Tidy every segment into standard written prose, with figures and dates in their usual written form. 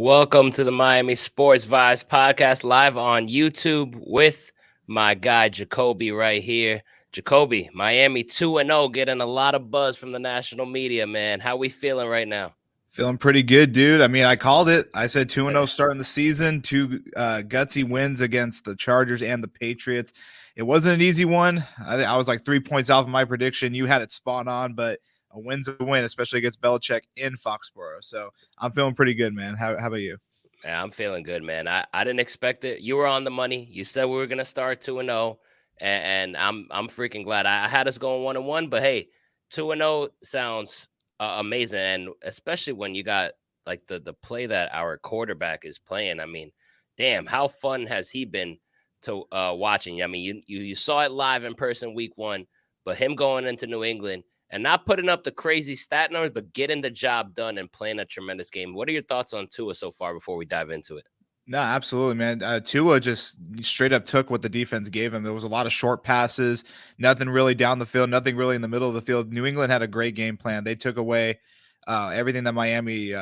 Welcome to the Miami Sports Vibes podcast live on YouTube with my guy Jacoby right here. Jacoby, Miami 2-0, getting a lot of buzz from the national media, man. How we feeling right now? Feeling pretty good, dude. I mean, I called it. I said 2-0 starting the season, two gutsy wins against the Chargers and the Patriots. It wasn't an easy one. I was like 3 points off of my prediction. You had it spot on, but a win's a win, especially against Belichick in Foxborough. So I'm feeling pretty good, man. How about you? Yeah, I'm feeling good, man. I didn't expect it. You were on the money. You said we were gonna start 2-0, and I'm freaking glad. I had us going 1-1, but hey, 2-0 sounds amazing, and especially when you got like the play that our quarterback is playing. I mean, damn, how fun has he been to watching? I mean, you saw it live in person week 1, but him going into New England and not putting up the crazy stat numbers, but getting the job done and playing a tremendous game. What are your thoughts on Tua so far before we dive into it? No, absolutely, man. Tua just straight up took what the defense gave him. There was a lot of short passes, nothing really down the field, nothing really in the middle of the field. New England had a great game plan. They took away everything that Miami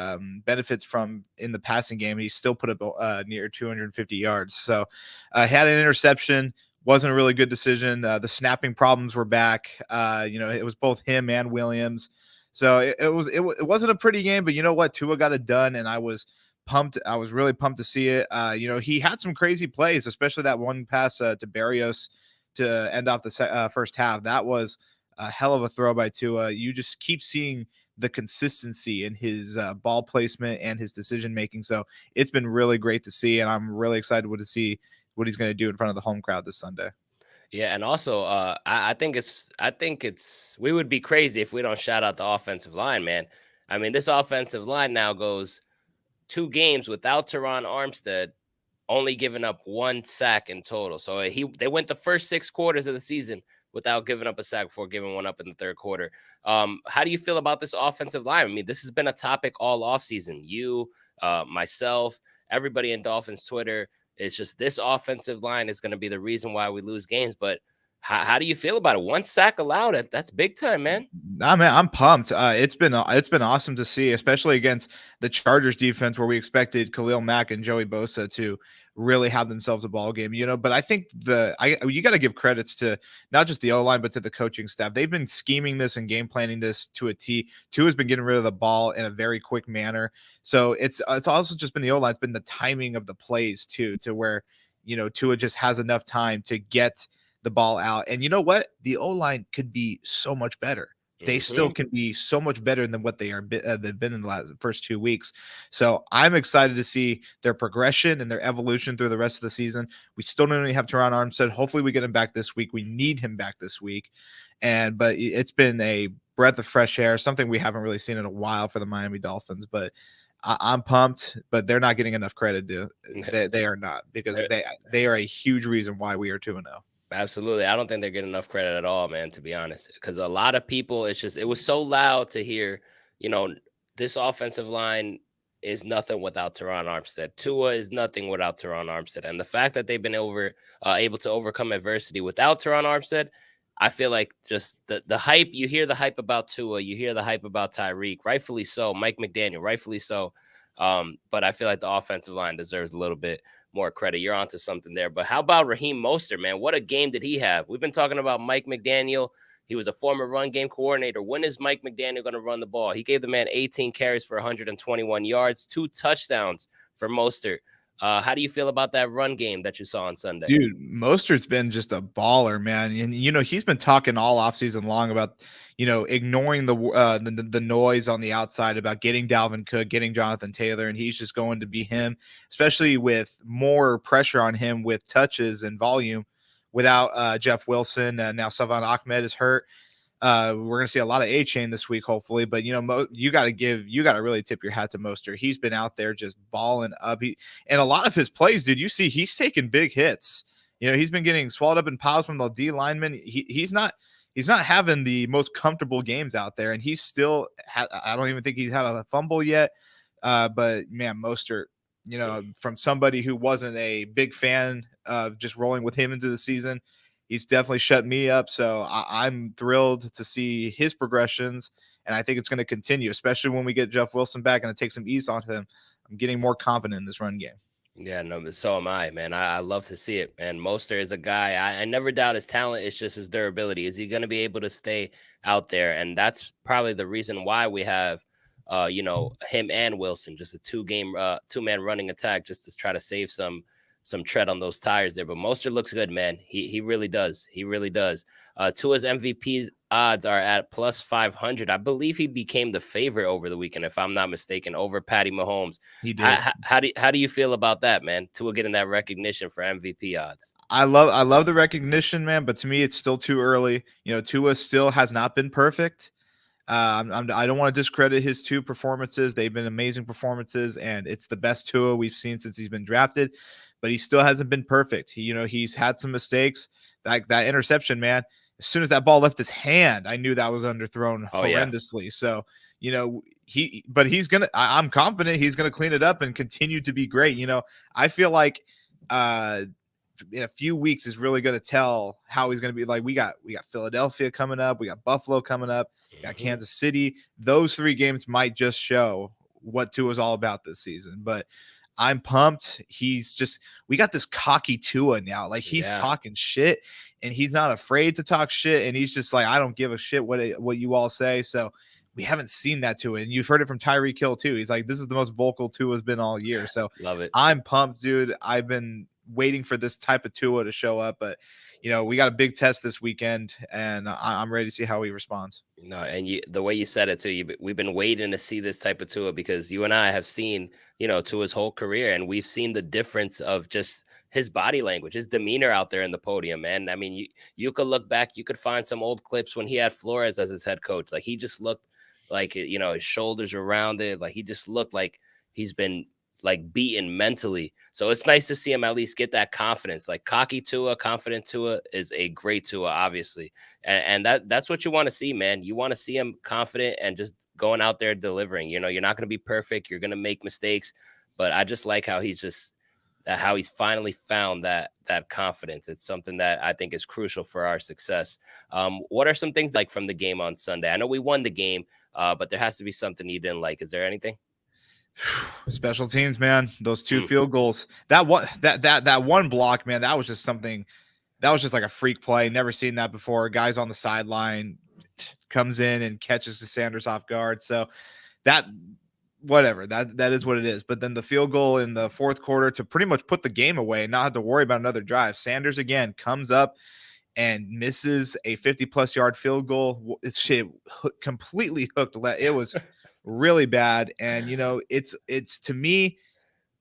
benefits from in the passing game. He still put up near 250 yards. So had an interception. Wasn't a really good decision. The snapping problems were back. It was both him and Williams. So it wasn't a pretty game, but you know what? Tua got it done, and I was pumped. I was really pumped to see it. He had some crazy plays, especially that one pass to Barrios to end off the first half. That was a hell of a throw by Tua. You just keep seeing the consistency in his ball placement and his decision making. So it's been really great to see, and I'm really excited to see what he's going to do in front of the home crowd this Sunday. Yeah, and also I think it's we would be crazy if we don't shout out the offensive line, man. I mean, this offensive line now goes 2 games without Teron Armstead, only giving up 1 sack in total. So they went the first 6 quarters of the season without giving up a sack before giving one up in the third quarter. How do you feel about this offensive line? I mean, this has been a topic all offseason. You, myself, everybody in Dolphins Twitter. It's just this offensive line is going to be the reason why we lose games. But how do you feel about it? 1 sack allowed. That's big time, man. Nah, man, I'm pumped. It's been awesome to see, especially against the Chargers defense, where we expected Khalil Mack and Joey Bosa to really have themselves a ball game. But I think you got to give credits to not just the O line, but to the coaching staff. They've been scheming this and game planning this to a T. Tua has been getting rid of the ball in a very quick manner. So it's also just been the O line. It's been the timing of the plays too, to where Tua just has enough time to get the ball out. And you know what? The O line could be so much better. They still can be so much better than what they've been in the first 2 weeks. So I'm excited to see their progression and their evolution through the rest of the season. We still don't even have Teron Armstead. Hopefully we get him back this week. We need him back this week. But it's been a breath of fresh air, something we haven't really seen in a while for the Miami Dolphins. But I'm pumped, but they're not getting enough credit. They are not, because they are a huge reason why we are 2-0. Absolutely. I don't think they're getting enough credit at all, man, to be honest. Because a lot of people, it was so loud to hear, this offensive line is nothing without Teron Armstead. Tua is nothing without Teron Armstead. And the fact that they've been able to overcome adversity without Teron Armstead, I feel like just the hype, you hear the hype about Tua, you hear the hype about Tyreek, rightfully so, Mike McDaniel, rightfully so. But I feel like the offensive line deserves a little bit more credit. You're onto something there. But how about Raheem Mostert, man? What a game did he have? We've been talking about Mike McDaniel. He was a former run game coordinator. When is Mike McDaniel going to run the ball? He gave the man 18 carries for 121 yards, 2 touchdowns for Mostert. How do you feel about that run game that you saw on Sunday? Dude, Mostert's been just a baller, man. And he's been talking all offseason long about ignoring the noise on the outside about getting Dalvin Cook, getting Jonathan Taylor, and he's just going to be him, especially with more pressure on him with touches and volume without Jeff Wilson. Now Salvon Ahmed is hurt. We're gonna see a lot of A-Chain this week, hopefully. But you got to really tip your hat to Mostert. He's been out there just balling up. And a lot of his plays, dude, you see he's taking big hits. He's been getting swallowed up in piles from the D linemen. He's not having the most comfortable games out there, and he's still. I don't even think he's had a fumble yet. But man, Mostert, from somebody who wasn't a big fan of just rolling with him into the season, he's definitely shut me up. So I'm thrilled to see his progressions, and I think it's going to continue, especially when we get Jeff Wilson back and it takes some ease on him. I'm getting more confident in this run game. Yeah, no, but so am I, man. I love to see it, man. Mostert is a guy. I never doubt his talent. It's just his durability. Is he going to be able to stay out there? And that's probably the reason why we have, him and Wilson, just a two-man running attack, just to try to save some tread on those tires there. But Mostert looks good, man. He really does. He really does. Tua's MVP odds are at plus 500. I believe he became the favorite over the weekend, if I'm not mistaken, over Patty Mahomes. He How, did. how, how do you feel about that, man? Tua getting that recognition for MVP odds. I love the recognition, man, but to me it's still too early. Tua still has not been perfect. I don't want to discredit his two performances. They've been amazing performances, and it's the best Tua we've seen since he's been drafted. But he still hasn't been perfect. He's had some mistakes. Like that interception, man. As soon as that ball left his hand, I knew that was underthrown Oh yeah, horrendously. So I'm confident he's gonna clean it up and continue to be great. I feel like in a few weeks is really going to tell how he's going to be. Like we got Philadelphia coming up, we got Buffalo coming up, we got hmm Kansas City. Those 3 games might just show what Tua is all about this season. But I'm pumped. We got this cocky Tua now. Like he's yeah. talking shit, and he's not afraid to talk shit. And he's just like, I don't give a shit what you all say. So we haven't seen that Tua, and you've heard it from Tyreek Hill too. He's like, this is the most vocal Tua's been all year. So Love it. I'm pumped, dude. I've been waiting for this type of Tua to show up, but we got a big test this weekend, and I'm ready to see how he responds. No, and the way you said it too, we've been waiting to see this type of Tua because you and I have seen, Tua's whole career, and we've seen the difference of just his body language, his demeanor out there in the podium. Man, I mean, you could look back, you could find some old clips when he had Flores as his head coach. Like he just looked like his shoulders were rounded, like he just looked like he's been like beaten mentally. So it's nice to see him at least get that confidence. Like cocky Tua, confident Tua is a great Tua, obviously. And that's what you want to see, man. You want to see him confident and just going out there delivering. You're not going to be perfect. You're going to make mistakes, but I just like how how he's finally found that confidence. It's something that I think is crucial for our success. What are some things like from the game on Sunday? I know we won the game, but there has to be something you didn't like. Is there anything? Special teams, man. Those 2 field goals. That one block, man. That was just something. That was just like a freak play. Never seen that before. Guys on the sideline comes in and catches the Sanders off guard. So that whatever that is what it is. But then the field goal in the fourth quarter to pretty much put the game away and not have to worry about another drive. Sanders again comes up and misses a 50+ yard field goal. It's completely hooked. It was really bad. And it's to me,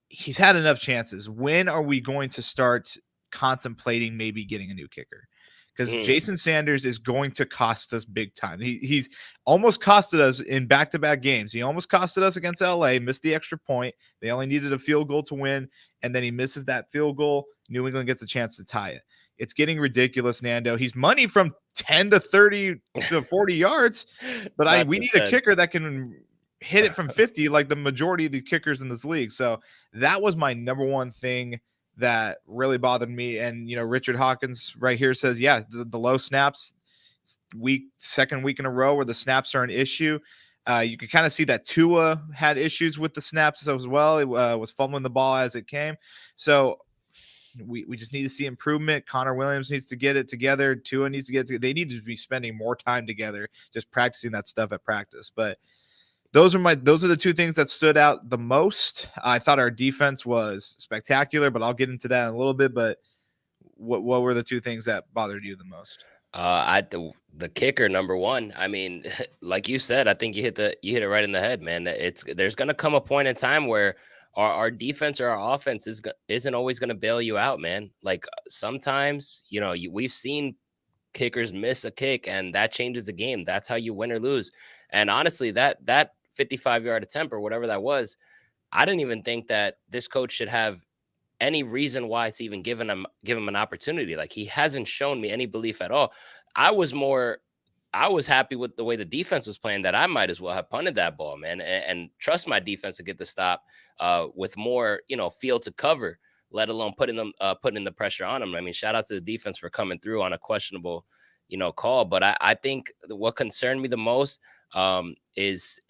he's had enough chances. When are we going to start contemplating maybe getting a new kicker? Because Jason Sanders is going to cost us big time. He's almost costed us in back-to-back games. He almost costed us against LA, missed the extra point. They only needed a field goal to win, and then he misses that field goal. New England gets a chance to tie it. It's getting ridiculous, Nando. He's money from 10 to 30 to 40 yards, but we need a kicker that can hit it from 50 like the majority of the kickers in this league. So that was my number one thing that really bothered me. And Richard Hawkins right here says, yeah, the low snaps, second week in a row where the snaps are an issue. You can kind of see that Tua had issues with the snaps as well. It was fumbling the ball as it came. So we just need to see improvement. Connor Williams needs to get it together. Tua needs to get it together. They need to be spending more time together, just practicing that stuff at practice. But those are the 2 things that stood out the most. I thought our defense was spectacular, but I'll get into that in a little bit. But what were the 2 things that bothered you the most? The kicker, number one. I mean, like you said, I think you hit it right in the head, man. There's gonna come a point in time where our defense or our offense isn't always gonna bail you out, man. Like sometimes, we've seen kickers miss a kick, and that changes the game. That's how you win or lose. And honestly, that 55-yard attempt or whatever that was, I didn't even think that this coach should have any reason why to even give him an opportunity. Like he hasn't shown me any belief at all. I was happy with the way the defense was playing, that I might as well have punted that ball, man, and trust my defense to get the stop with more, field to cover, let alone putting the pressure on them. I mean, shout out to the defense for coming through on a questionable, call. But I think what concerned me the most is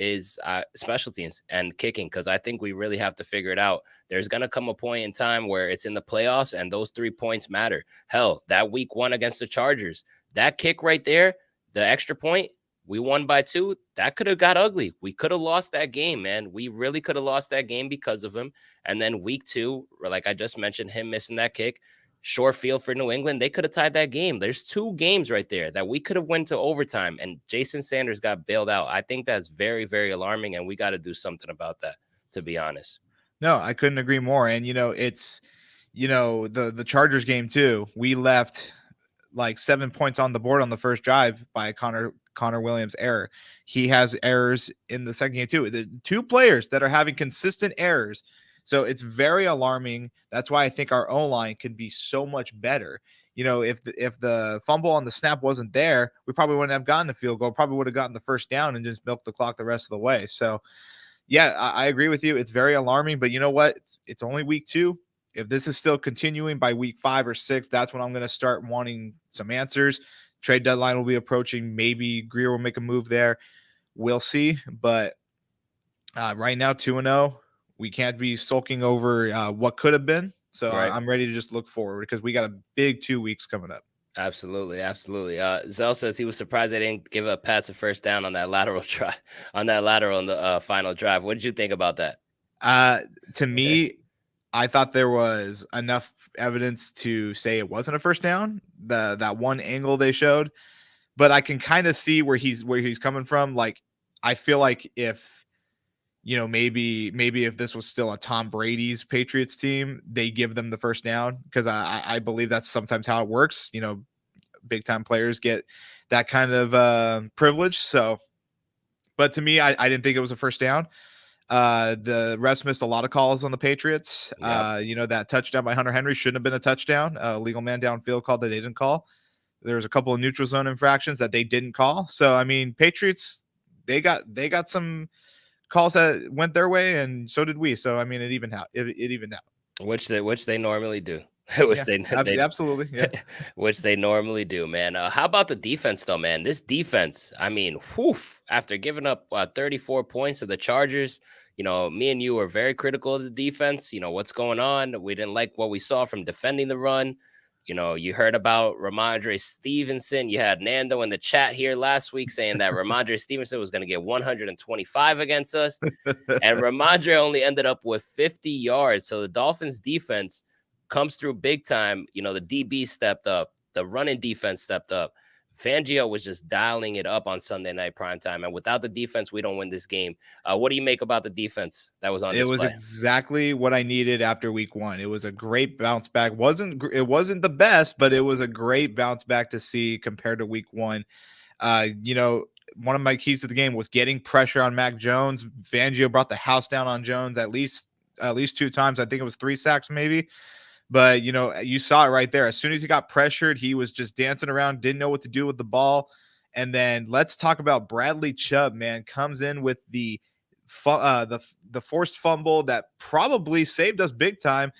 special teams and kicking, because I think we really have to figure it out. There's gonna come a point in time where it's in the playoffs and those 3 points matter. Hell, that week 1 against the Chargers, that kick right there, the extra point, we won by 2. That could have got ugly. We could have lost that game, man. We really could have lost that game because of him. And then week 2, like I just mentioned, him missing that kick, short field for New England, they could have tied that game. There's 2 games right there that we could have went to overtime, and Jason Sanders got bailed out. I think that's very, very alarming, and we got to do something about that, to be honest. No, I couldn't agree more. And it's the Chargers game too. We left like 7 points on the board on the first drive by Connor Williams error. He has errors in the second game too. The 2 players that are having consistent errors. So it's very alarming. That's why I think our O-line could be so much better. If the fumble on the snap wasn't there, we probably wouldn't have gotten a field goal. Probably would have gotten the first down and just milked the clock the rest of the way. So yeah, I agree with you. It's very alarming, but you know what? It's only week 2. If this is still continuing by week 5 or 6, that's when I'm going to start wanting some answers. Trade deadline will be approaching. Maybe Greer will make a move there. We'll see. But right now, 2-0. We can't be sulking over what could have been. So Right. I'm ready to just look forward because we got a big 2 weeks coming up. Absolutely, absolutely. Zell says he was surprised they didn't give up pass a first down on that lateral try, on the final drive. What did you think about that? To me, I thought there was enough evidence to say it wasn't a first down. That one angle they showed, but I can kind of see where he's coming from. Like, I feel like if maybe if this was still a Tom Brady's Patriots team, they give them the first down, because I believe that's sometimes how it works. Big time players get that kind of privilege. So, but to me, I didn't think it was a first down. The refs missed a lot of calls on the Patriots. Yep. That touchdown by Hunter Henry shouldn't have been a touchdown. Legal man downfield call that they didn't call. There was a couple of neutral zone infractions that they didn't call. So I mean, Patriots, they got some calls that went their way, and so did we. So I mean, it evened out. It evened out. Which they normally do. Yeah, absolutely. Yeah. Which they normally do, man. How about the defense, though, man? This defense, I mean, whew, after giving up 34 points to the Chargers, me and you were very critical of the defense. What's going on? We didn't like what we saw from defending the run. You heard about Ramondre Stevenson. You had Nando in the chat here last week saying that Ramondre Stevenson was going to get 125 against us. And Ramondre only ended up with 50 yards. So the Dolphins defense comes through big time. The DB stepped up. The running defense stepped up. Fangio was just dialing it up on Sunday night primetime. And without the defense, we don't win this game. What do you make about the defense that was on display? It was exactly what I needed after week 1. It was a great bounce back. It wasn't the best, but it was a great bounce back to see compared to week 1. One of my keys to the game was getting pressure on Mac Jones. Fangio brought the house down on Jones at least 2 times. I think it was 3 sacks maybe. But, you saw it right there. As soon as he got pressured, he was just dancing around, didn't know what to do with the ball. And then let's talk about Bradley Chubb, man, comes in with the forced fumble that probably saved us big time.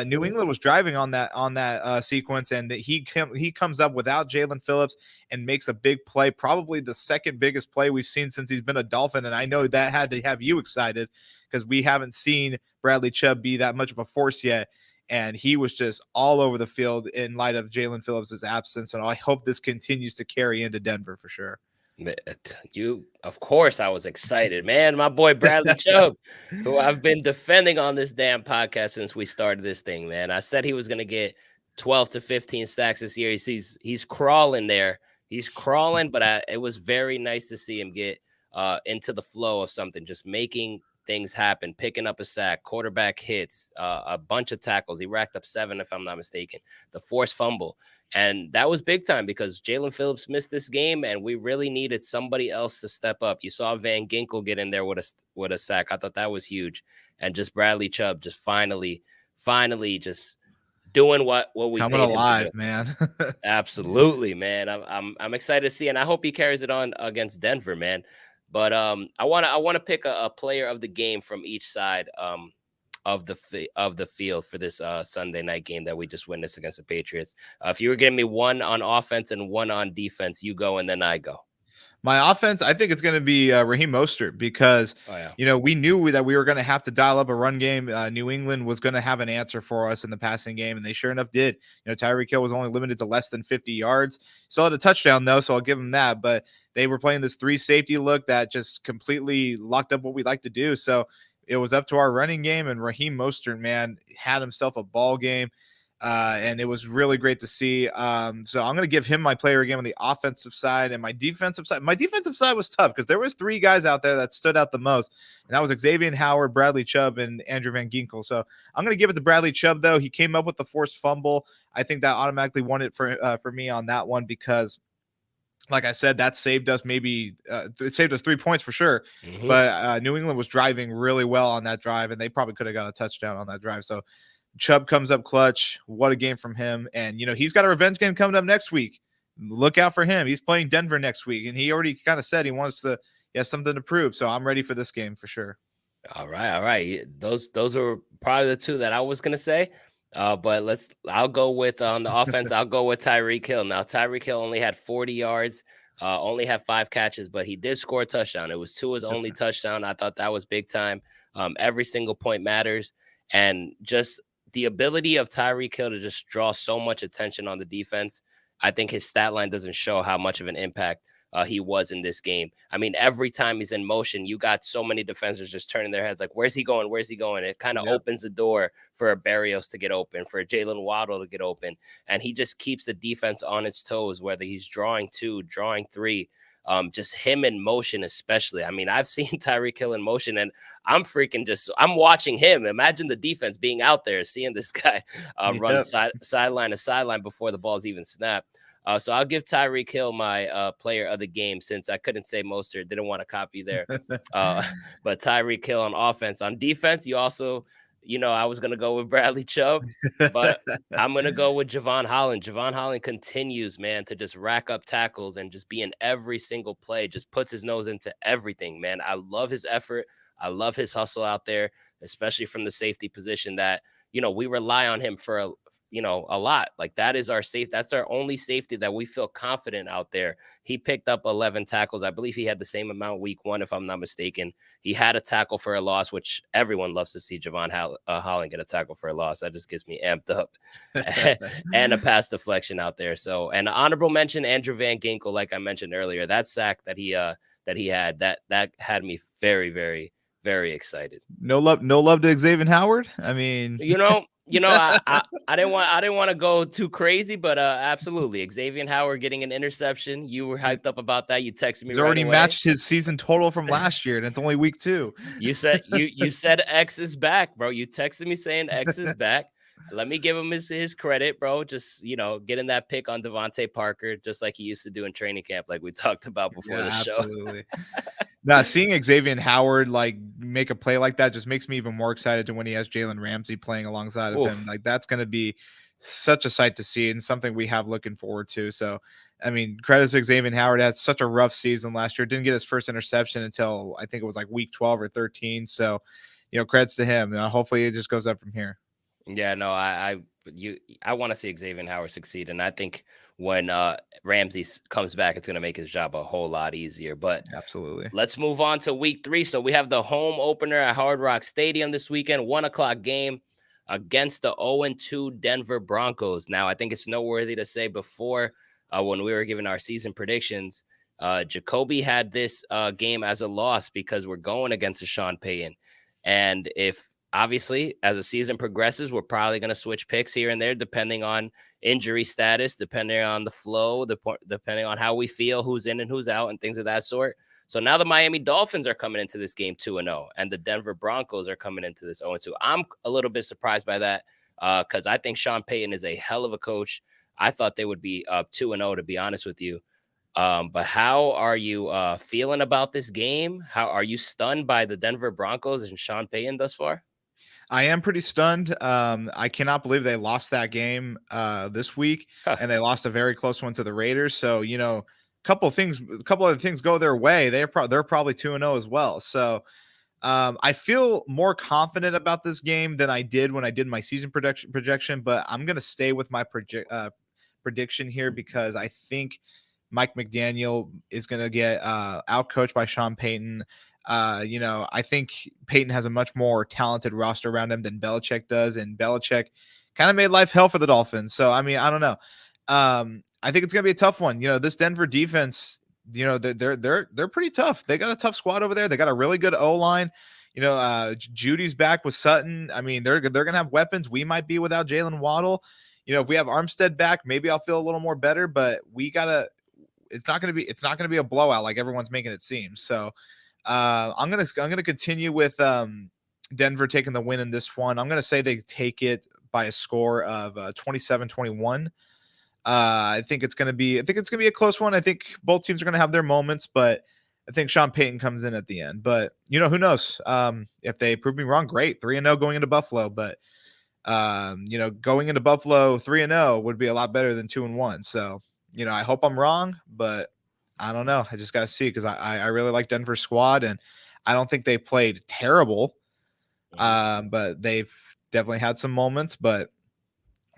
New England was driving on that sequence, and that he comes up without Jalen Phillips and makes a big play, probably the second biggest play we've seen since he's been a Dolphin. And I know that had to have you excited because we haven't seen Bradley Chubb be that much of a force yet. And he was just all over the field in light of Jalen Phillips' absence. And I hope this continues to carry into Denver for sure. Of course, I was excited, man. My boy Bradley Chubb, who I've been defending on this damn podcast since we started this thing, man. I said he was going to get 12 to 15 sacks this year. He's crawling there. He's crawling, but it was very nice to see him get into the flow of something, just making things happen, picking up a sack, quarterback hits, a bunch of tackles. He racked up 7, if I'm not mistaken, the forced fumble. And that was big time because Jalen Phillips missed this game, and we really needed somebody else to step up. You saw Van Ginkel get in there with a sack. I thought that was huge. And just Bradley Chubb just finally just doing what we coming alive, man. Absolutely, man. I'm excited to see, and I hope he carries it on against Denver, man. But I want to pick a player of the game from each side. of the field for this Sunday night game that we just witnessed against the Patriots. If you were giving me one on offense and one on defense, you go and then I go. My offense, I think it's going to be Raheem Mostert because Oh yeah. we knew that we were going to have to dial up a run game. New England was going to have an answer for us in the passing game, and they sure enough did. Tyreek Hill was only limited to less than 50 yards. Still had a touchdown though, so I'll give him that. But they were playing this 3 safety look that just completely locked up what we like to do. So it was up to our running game, and Raheem Mostert, man, had himself a ball game. And it was really great to see. So I'm going to give him my player again on the offensive side, and my defensive side. My defensive side was tough because there was 3 guys out there that stood out the most, and that was Xavier Howard, Bradley Chubb, and Andrew Van Ginkel. So I'm going to give it to Bradley Chubb, though. He came up with the forced fumble. I think that automatically won it for me on that one because, like I said, that saved us it saved us 3 points for sure. Mm-hmm. But New England was driving really well on that drive, and they probably could have got a touchdown on that drive. So Chubb comes up clutch. What a game from him. And, he's got a revenge game coming up next week. Look out for him. He's playing Denver next week. And he already kind of said he has something to prove. So I'm ready for this game for sure. All right. All right. Those are probably the 2 that I was going to say. But I'll go with on the offense. I'll go with Tyreek Hill. Now, Tyreek Hill only had 40 yards, only had 5 catches, but he did score a touchdown. It was Tua's only touchdown. I thought that was big time. Every single point matters. And just the ability of Tyreek Hill to just draw so much attention on the defense. I think his stat line doesn't show how much of an impact he was in this game. I mean, every time he's in motion, you got so many defenders just turning their heads like, where's he going? Where's he going? It kind of opens the door for a Berrios to get open, for a Jalen Waddle to get open. And he just keeps the defense on its toes, whether he's drawing 2, drawing 3. Just him in motion, especially. I mean, I've seen Tyreek Hill in motion, and I'm watching him. Imagine the defense being out there, seeing this guy run sideline to sideline before the ball's even snapped. So I'll give Tyreek Hill my player of the game since I couldn't say Mostert, didn't want to copy there. But Tyreek Hill on offense. On defense, you also, I was going to go with Bradley Chubb, but I'm going to go with Javon Holland. Javon Holland continues, man, to just rack up tackles and just be in every single play, just puts his nose into everything, man. I love his effort. I love his hustle out there, especially from the safety position that, we rely on him for a lot. Like that's our only safety that we feel confident out there. He picked up 11 tackles. I believe he had the same amount week 1, if I'm not mistaken. He had a tackle for a loss, which everyone loves to see Javon Holland get a tackle for a loss. That just gets me amped up. And a pass deflection out there. So, and an honorable mention, Andrew Van Ginkel, like I mentioned earlier, that sack that he had, that had me very, very, very excited. No love to Xavier Howard. I mean, I didn't want to go too crazy, but absolutely, Xavier Howard getting an interception. You were hyped up about that. You texted me. He's already matched his season total from last year, and it's only week 2. You said you said X is back, bro. You texted me saying X is back. Let me give him his credit, bro. Just getting that pick on Devontae Parker, just like he used to do in training camp, like we talked about before the show. Absolutely. Now, seeing Xavier Howard make a play like that just makes me even more excited to when he has Jalen Ramsey playing alongside of him. Like that's going to be such a sight to see and something we have looking forward to. So, I mean, credit to Xavier Howard. Had such a rough season last year. Didn't get his first interception until I think it was like week 12 or 13. So, credits to him. Hopefully it just goes up from here. Yeah, no, I want to see Xavier Howard succeed, and I think when Ramsey comes back, it's going to make his job a whole lot easier. But absolutely, let's move on to week 3. So we have the home opener at Hard Rock Stadium this weekend, 1:00 game against the 0-2 Denver Broncos. Now, I think it's noteworthy to say before when we were giving our season predictions, Jacoby had this game as a loss because we're going against a Sean Payton, and if obviously, as the season progresses, we're probably going to switch picks here and there, depending on injury status, depending on the flow, depending on how we feel, who's in and who's out, and things of that sort. So now the Miami Dolphins are coming into this game 2-0, and the Denver Broncos are coming into this 0-2. I'm a little bit surprised by that because I think Sean Payton is a hell of a coach. I thought they would be up 2-0, to be honest with you. But how are you feeling about this game? How are you stunned by the Denver Broncos and Sean Payton thus far? I am pretty stunned. I cannot believe they lost that game this week, and they lost a very close one to the Raiders. So, a couple other things go their way. They're probably 2-0 as well. So, I feel more confident about this game than I did when I did my season projection, but I'm gonna stay with my prediction here because I think Mike McDaniel is gonna get outcoached by Sean Payton. I think Payton has a much more talented roster around him than Belichick does, and Belichick kind of made life hell for the Dolphins. So I mean, I don't know. I think it's gonna be a tough one. This Denver defense, they're pretty tough. They got a tough squad over there. They got a really good O line. Judy's back with Sutton. I mean, they're gonna have weapons. We might be without Jalen Waddle. If we have Armstead back, maybe I'll feel a little more better. But we gotta. It's not gonna be a blowout like everyone's making it seem. So I'm gonna continue with Denver taking the win in this one. I'm gonna say they take it by a score of 27-21. I think it's gonna be a close one. I think both teams are gonna have their moments, but I think Sean Payton comes in at the end. But who knows? If they prove me wrong, great. 3-0 going into Buffalo, but going into Buffalo 3-0 would be a lot better than 2-1. So, I hope I'm wrong, but I don't know. I just gotta see because I really like Denver's squad, and I don't think they played terrible. But they've definitely had some moments, but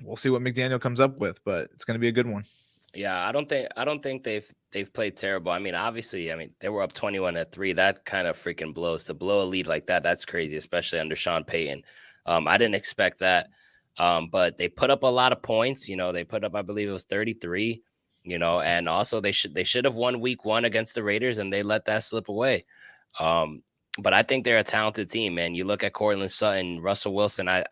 we'll see what McDaniel comes up with, but it's going to be a good one. Yeah, I don't think they've played terrible. I mean, obviously, they were up 21-3. That kind of freaking blows. To blow a lead like that, that's crazy, especially under Sean Payton. I didn't expect that. But they put up a lot of points. They put up, I believe it was 33. And also they should have won week 1 against the Raiders, and they let that slip away. But I think they're a talented team, man. You look at Cortland Sutton, Russell Wilson. A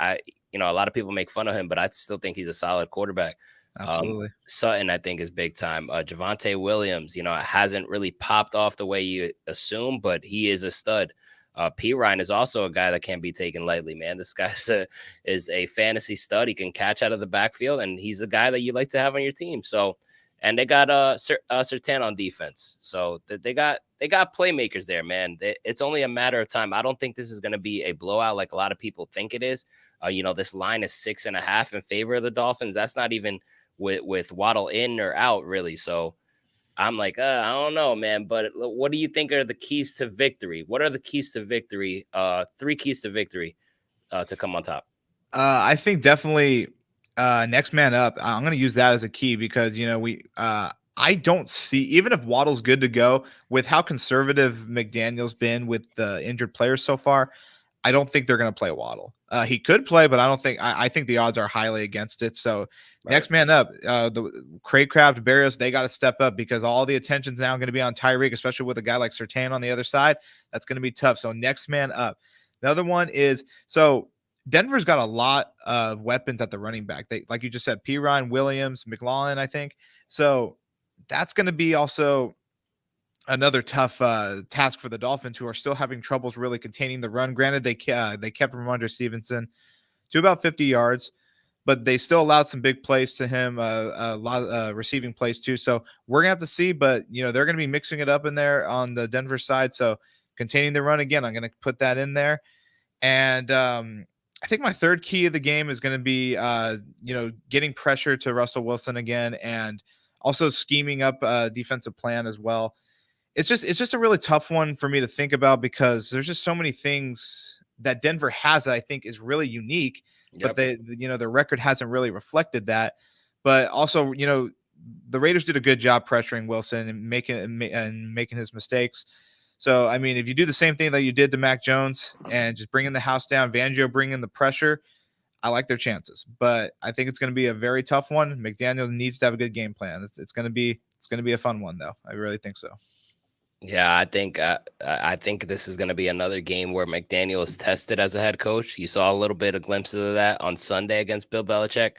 lot of people make fun of him, but I still think he's a solid quarterback. Absolutely. Sutton, I think, is big time. Javonte Williams, hasn't really popped off the way you assume, but he is a stud. P. Ryan is also a guy that can't be taken lightly, man. This guy is a fantasy stud. He can catch out of the backfield, and he's a guy that you like to have on your team. So, and they got Surtain on defense. So they got playmakers there, man. It's only a matter of time. I don't think this is going to be a blowout like a lot of people think it is. This line is 6.5 in favor of the Dolphins. That's not even with Waddle in or out, really. So I'm like, I don't know, man. But what do you think are the keys to victory? What are the keys to victory? 3 keys to victory to come on top. I think definitely next man up. I'm going to use that as a key because I don't see, even if Waddle's good to go, with how conservative McDaniel's been with the injured players so far, I don't think they're going to play Waddle. He could play, but I think the odds are highly against it. So next man up, the Craycraft, Barrios, they got to step up because all the attention's now going to be on Tyreek, especially with a guy like Surtain on the other side. That's going to be tough. So next man up. Another one is, Denver's got a lot of weapons at the running back. They, like you just said, P. Ryan, Williams, McLaurin, I think. So that's going to be also another tough task for the Dolphins, who are still having troubles really containing the run. Granted, they kept Ramondre Stevenson to about 50 yards, but they still allowed some big plays to him, a lot of receiving plays too. So we're gonna have to see, but they're gonna be mixing it up in there on the Denver side. So containing the run again, I'm gonna put that in there, and I think my third key of the game is going to be, getting pressure to Russell Wilson again, and also scheming up a defensive plan as well. It's just a really tough one for me to think about because there's just so many things that Denver has that I think is really unique, but the record hasn't really reflected that. But also, the Raiders did a good job pressuring Wilson and making his mistakes. So, I mean, if you do the same thing that you did to Mac Jones and just bringing the house down, Fangio bringing the pressure, I like their chances. But I think it's going to be a very tough one. McDaniel needs to have a good game plan. It's going to be a fun one, though. I really think so. Yeah, I think this is going to be another game where McDaniel is tested as a head coach. You saw a little bit of glimpses of that on Sunday against Bill Belichick.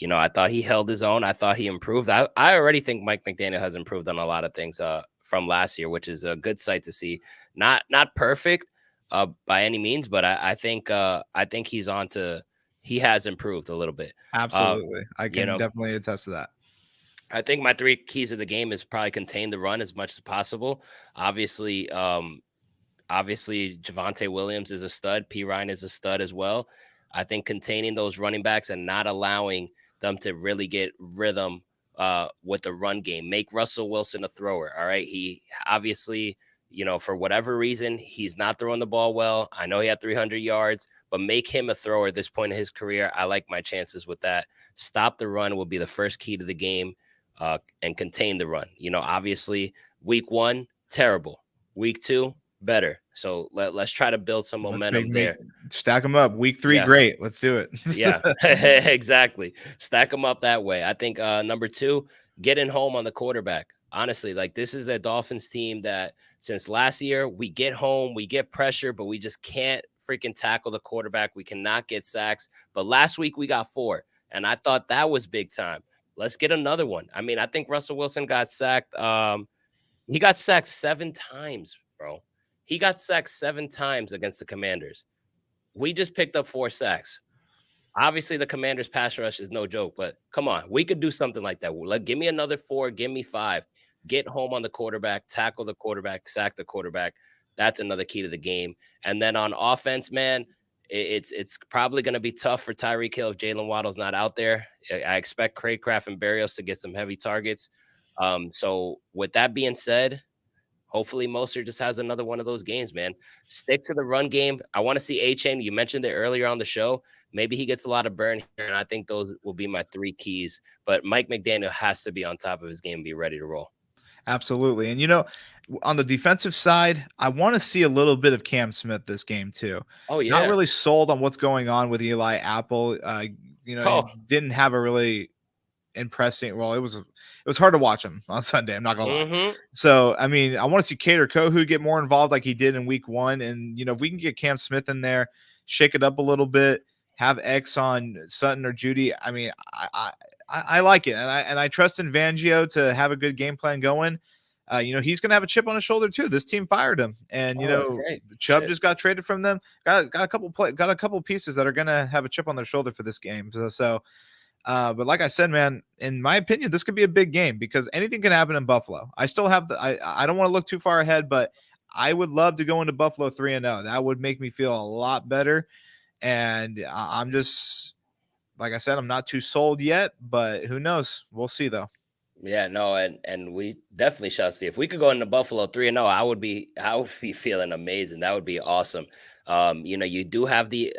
I thought he held his own. I thought he improved. I already think Mike McDaniel has improved on a lot of things from last year, which is a good sight to see. Not perfect by any means, but I think he has improved a little bit. Absolutely. I can definitely attest to that. I think my 3 keys of the game is probably contain the run as much as possible. Obviously, Javonte Williams is a stud. P. Ryan is a stud as well. I think containing those running backs and not allowing them to really get rhythm with the run game. Make Russell Wilson a thrower. All right. He obviously, for whatever reason, he's not throwing the ball well. I know he had 300 yards, but make him a thrower at this point in his career. I like my chances with that. Stop the run will be the first key to the game, and contain the run. Obviously, week 1, terrible. Week 2, better. So let's try to build some Let's momentum make there. stack them up. Week 3, Yeah. great. Let's do it. Yeah, exactly. Stack them up that way. I think number 2, getting home on the quarterback. Honestly, like, this is a Dolphins team that since last year, we get home, we get pressure, but we just can't freaking tackle the quarterback. We cannot get sacks. But last week we got 4, and I thought that was big time. Let's get another one. I mean, I think Russell Wilson got sacked. He got sacked 7 times, bro. He got sacked 7 times against the Commanders. We just picked up 4 sacks. Obviously, the Commanders' pass rush is no joke, but come on, we could do something like that. Like, give me another 4, give me 5. Get home on the quarterback, tackle the quarterback, sack the quarterback. That's another key to the game. And then on offense, man, it's probably going to be tough for Tyreek Hill if Jalen Waddle's not out there. I expect Craycraft and Berrios to get some heavy targets. So with that being said, hopefully Mostert just has another one of those games, man. Stick to the run game. I want to see A-Chain. You mentioned it earlier on the show. Maybe he gets a lot of burn here, and I think those will be my 3 keys. But Mike McDaniel has to be on top of his game and be ready to roll. Absolutely. And, on the defensive side, I want to see a little bit of Cam Smith this game too. Oh, Not yeah. really sold on what's going on with Eli Apple. He Oh, didn't have a really impressing. Well, it was hard to watch him on Sunday. I'm not gonna lie. mm-hmm. So, I mean, I want to see Cater Kohu get more involved like he did in week 1. And, if we can get Cam Smith in there, shake it up a little bit, have X on Sutton or Judy. I mean, I like it. And I trust in Fangio to have a good game plan going. He's going to have a chip on his shoulder too. This team fired him, and Oh, that's great. Chubb Shit. just got traded from them. Got a couple pieces that are going to have a chip on their shoulder for this game. But like I said, man, in my opinion, this could be a big game because anything can happen in Buffalo. I still have I don't want to look too far ahead, but I would love to go into Buffalo 3-0. That would make me feel a lot better. And I'm just, like I said, I'm not too sold yet, but who knows? We'll see though. Yeah, no, and we definitely shall see. If we could go into Buffalo 3-0, I would be feeling amazing. That would be awesome. You do have the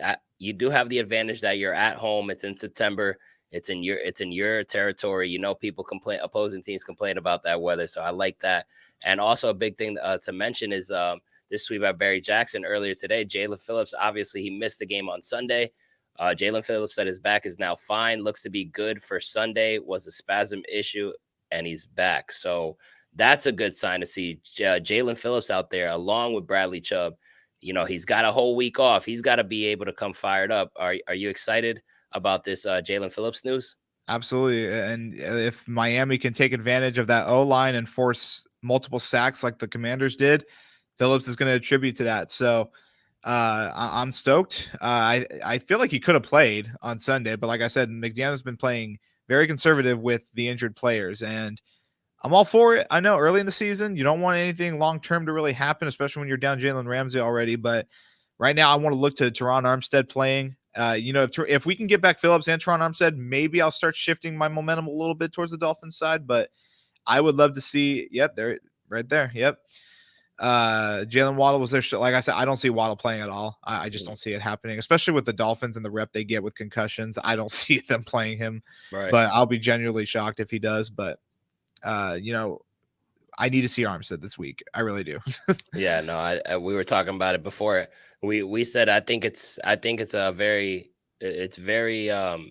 advantage that you're at home. It's in September. It's in your territory. People complain, opposing teams complain about that weather. So I like that. And also a big thing to mention is this tweet by Barry Jackson earlier today. Jalen Phillips, obviously he missed the game on Sunday. Jalen Phillips said his back is now fine. Looks to be good for Sunday. Was a spasm issue, and he's back. So that's a good sign to see Jalen Phillips out there along with Bradley Chubb. He's got a whole week off. He's got to be able to come fired up. Are you excited about this Jalen Phillips news? Absolutely. And if Miami can take advantage of that O-line and force multiple sacks like the Commanders did, Phillips is going to attribute to that. So I'm stoked. I feel like he could have played on Sunday, but like I said, McDaniel's been playing very conservative with the injured players, and I'm all for it. I know early in the season, you don't want anything long-term to really happen, especially when you're down Jalen Ramsey already. But right now I want to look to Teron Armstead playing. If we can get back Phillips and Teron Armstead, maybe I'll start shifting my momentum a little bit towards the Dolphins side, but I would love to see, there, right there. Yep. Jalen Waddle was there. Like I said, I don't see Waddle playing at all. I just don't see it happening, especially with the Dolphins and the rep they get with concussions. I don't see them playing him, Right. but I'll be genuinely shocked if he does. But, I need to see Armstead this week. I really do. Yeah, no, we were talking about it before. We said I think it's very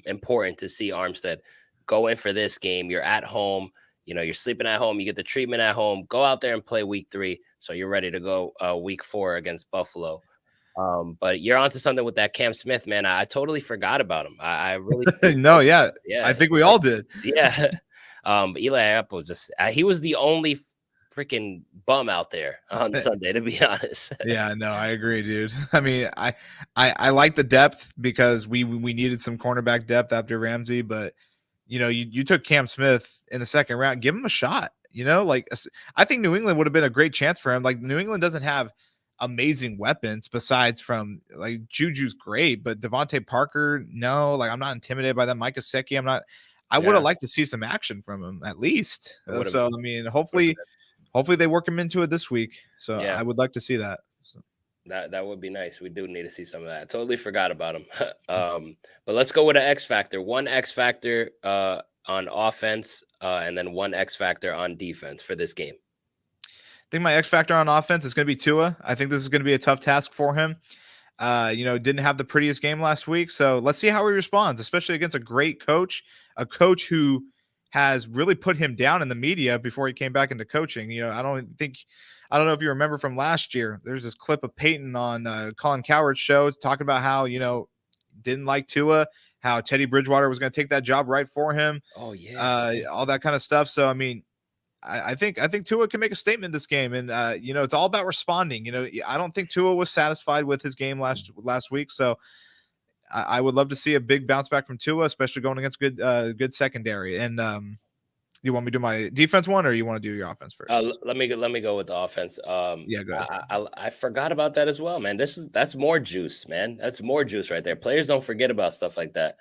important to see Armstead go in for this game. You're at home. You're sleeping at home. You get the treatment at home. Go out there and play week 3, so you're ready to go week 4 against Buffalo. But you're onto something with that Cam Smith, man. I totally forgot about him. I really No, yeah, yeah. I think we all did. Yeah. Eli Apple he was the only freaking bum out there on Sunday, to be honest. Yeah, no, I agree, dude. I mean, I like the depth because we needed some cornerback depth after Ramsey, but you took Cam Smith in the second round, give him a shot. I think New England would have been a great chance for him. Like, New England doesn't have amazing weapons besides from, like, Juju's great, but Devontae Parker, no, like, I'm not intimidated by that. Mike Gesicki, I would have liked to see some action from him at least. So, I mean, hopefully hopefully they work him into it this week. So Yeah, I would like to see that. So. that would be nice. We do need to see some of that. Totally forgot about him. But let's go with an X factor. One X factor on offense, and then one X factor on defense for this game. I think my X factor on offense is going to be Tua. I think this is going to be a tough task for him. Didn't have the prettiest game last week. So let's see how he responds, especially against a great coach, a coach who has really put him down in the media before he came back into coaching. I don't know if you remember from last year, there's this clip of Peyton on Colin Cowherd's show talking about how, didn't like Tua, how Teddy Bridgewater was going to take that job right for him. Oh yeah. All that kind of stuff. So, I mean, I think Tua can make a statement this game, and it's all about responding. I don't think Tua was satisfied with his game last week, so I would love to see a big bounce back from Tua, especially going against good secondary. And you want me to do my defense one, or you want to do your offense first? Let me go with the offense. Yeah, go ahead. I forgot about that as well, man. That's more juice, man. That's more juice right there. Players don't forget about stuff like that.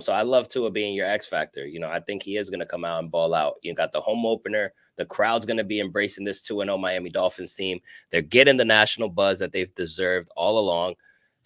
So I love Tua being your X factor. I think he is going to come out and ball out. You got the home opener. The crowd's going to be embracing this 2-0 Miami Dolphins team. They're getting the national buzz that they've deserved all along.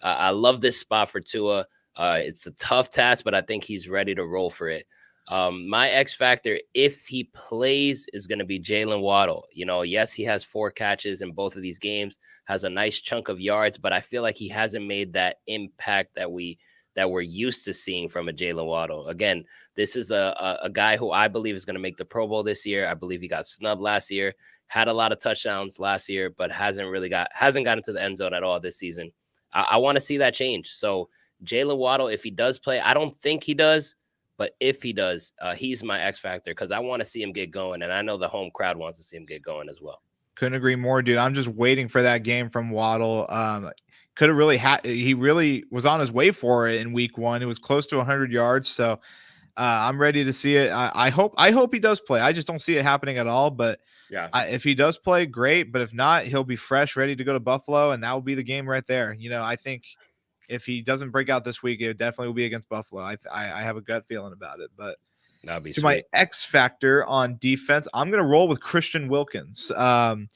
I love this spot for Tua. It's a tough task, but I think he's ready to roll for it. My X factor, if he plays, is going to be Jalen Waddle. Yes, he has 4 catches in both of these games, has a nice chunk of yards, but I feel like he hasn't made that impact that we're used to seeing from a Jalen Waddle. Again, this is a guy who I believe is going to make the Pro Bowl this year. I believe he got snubbed last year, had a lot of touchdowns last year, but hasn't gotten to the end zone at all this season. I want to see that change. So Jalen Waddle, if he does play, I don't think he does, but if he does, he's my X factor because I want to see him get going, and I know the home crowd wants to see him get going as well. Couldn't agree more, dude. I'm just waiting for that game from Waddle. Could have really he really was on his way for it in week 1. It was close to 100 yards. So I'm ready to see it. I hope he does play. I just don't see it happening at all. But yeah, if he does play, great. But if not, he'll be fresh, ready to go to Buffalo, and that will be the game right there. I think if he doesn't break out this week, it definitely will be against Buffalo. I have a gut feeling about it. But that'd be to sweet. my X factor on defense, I'm going to roll with Christian Wilkins. Had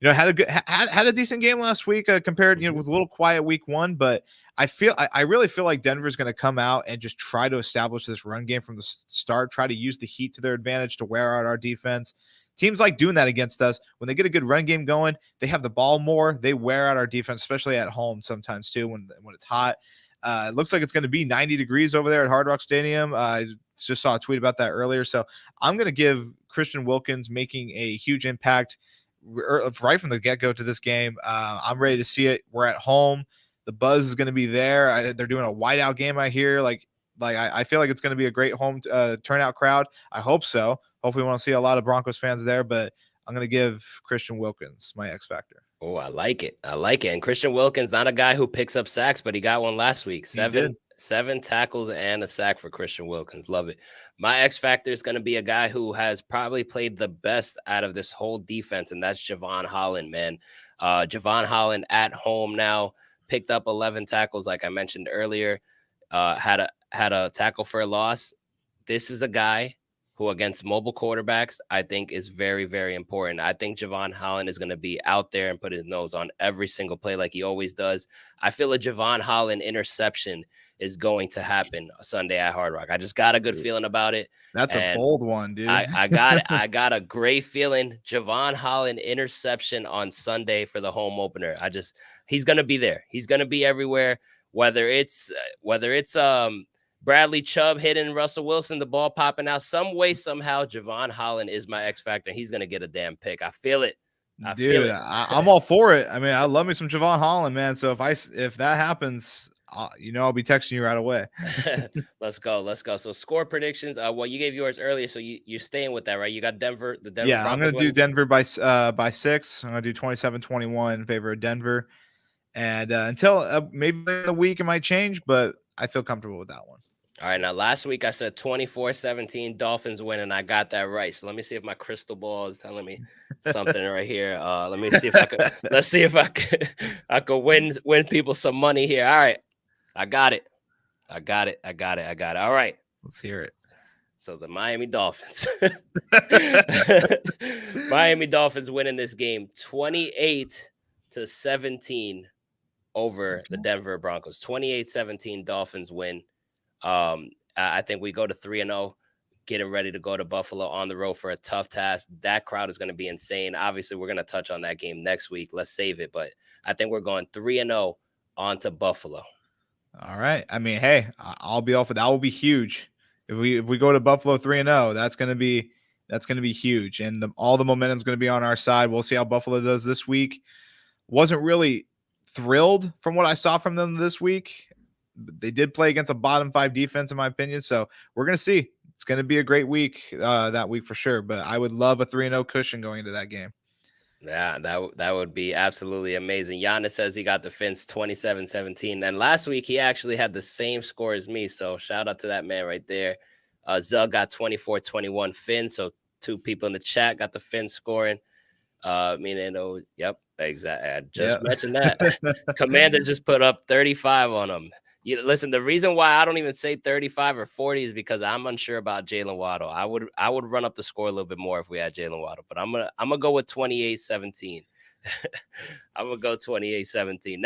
a decent game last week compared, with a little quiet week 1, but I really feel like Denver's going to come out and just try to establish this run game from the start, try to use the heat to their advantage to wear out our defense. Teams like doing that against us. When they get a good run game going, they have the ball more. They wear out our defense, especially at home sometimes too when it's hot. It looks like it's going to be 90 degrees over there at Hard Rock Stadium. I just saw a tweet about that earlier. So I'm going to give Christian Wilkins making a huge impact right from the get-go to this game. I'm ready to see it. We're at home. The buzz is going to be there. They're doing a whiteout game, I hear. I feel like it's going to be a great home turnout crowd. I hope so. Hopefully we want to see a lot of Broncos fans there, but I'm going to give Christian Wilkins my X factor. Oh, I like it. And Christian Wilkins, not a guy who picks up sacks, but he got one last week. Seven tackles and a sack for Christian Wilkins. Love it. My X factor is going to be a guy who has probably played the best out of this whole defense, and that's Javon Holland, man. Javon Holland at home now, picked up 11 tackles, like I mentioned earlier. Had a tackle for a loss. This is a guy who, against mobile quarterbacks, I think is very, very important. I think Javon Holland is going to be out there and put his nose on every single play like he always does. I feel a Javon Holland interception is going to happen Sunday at Hard Rock. I just got a good feeling about it. That's a bold one, dude. I got it. I got a great feeling. Javon Holland interception on Sunday for the home opener. He's going to be there. He's going to be everywhere. Whether it's Bradley Chubb hitting Russell Wilson, the ball popping out, some way, somehow, Javon Holland is my X factor. He's going to get a damn pick. I feel it. Dude, I'm all for it. I mean, I love me some Javon Holland, man. So if that happens, I'll be texting you right away. Let's go. So score predictions. Well, you gave yours earlier, so you're staying with that, right? You got Denver. The Denver. Yeah, Broncos I'm going to do Denver by 6. I'm going to do 27-21 in favor of Denver. And until maybe in the week it might change, but I feel comfortable with that one. All right, now last week I said 24-17 Dolphins win, and I got that right. So let me see if my crystal ball is telling me something right here. Let me see if I could. Let's see if I could win people some money here. All right, I got it. All right, let's hear it. So the Miami Dolphins. Miami Dolphins winning this game 28-17 over the Okay. Denver Broncos. 28-17 Dolphins win. I think we go to 3-0, getting ready to go to Buffalo on the road for a tough task. That crowd is going to be insane. Obviously, we're going to touch on that game next week. Let's save it, but I think we're going 3-0 on to Buffalo. All right. I mean, hey, I'll be all for that. Will be huge. If we go to Buffalo 3-0, that's gonna be huge, and all the momentum is gonna be on our side. We'll see how Buffalo does this week. Wasn't really thrilled from what I saw from them this week. They did play against a bottom 5 defense, in my opinion. So we're gonna see. It's gonna be a great week that week for sure. But I would love a 3-0 cushion going into that game. Yeah, that would be absolutely amazing. Giannis says he got the Finns 27-17. And last week he actually had the same score as me. So shout out to that man right there. Zell got 24-21 Finns. So two people in the chat got the Finns scoring. Meaning, yep, exactly. I Yeah. just mentioned that. Commander just put up 35 on him. Listen, the reason why I don't even say 35 or 40 is because I'm unsure about Jalen Waddle. I would run up the score a little bit more if we had Jalen Waddle, but I'm gonna go with 28-17. I'm gonna go 28-17.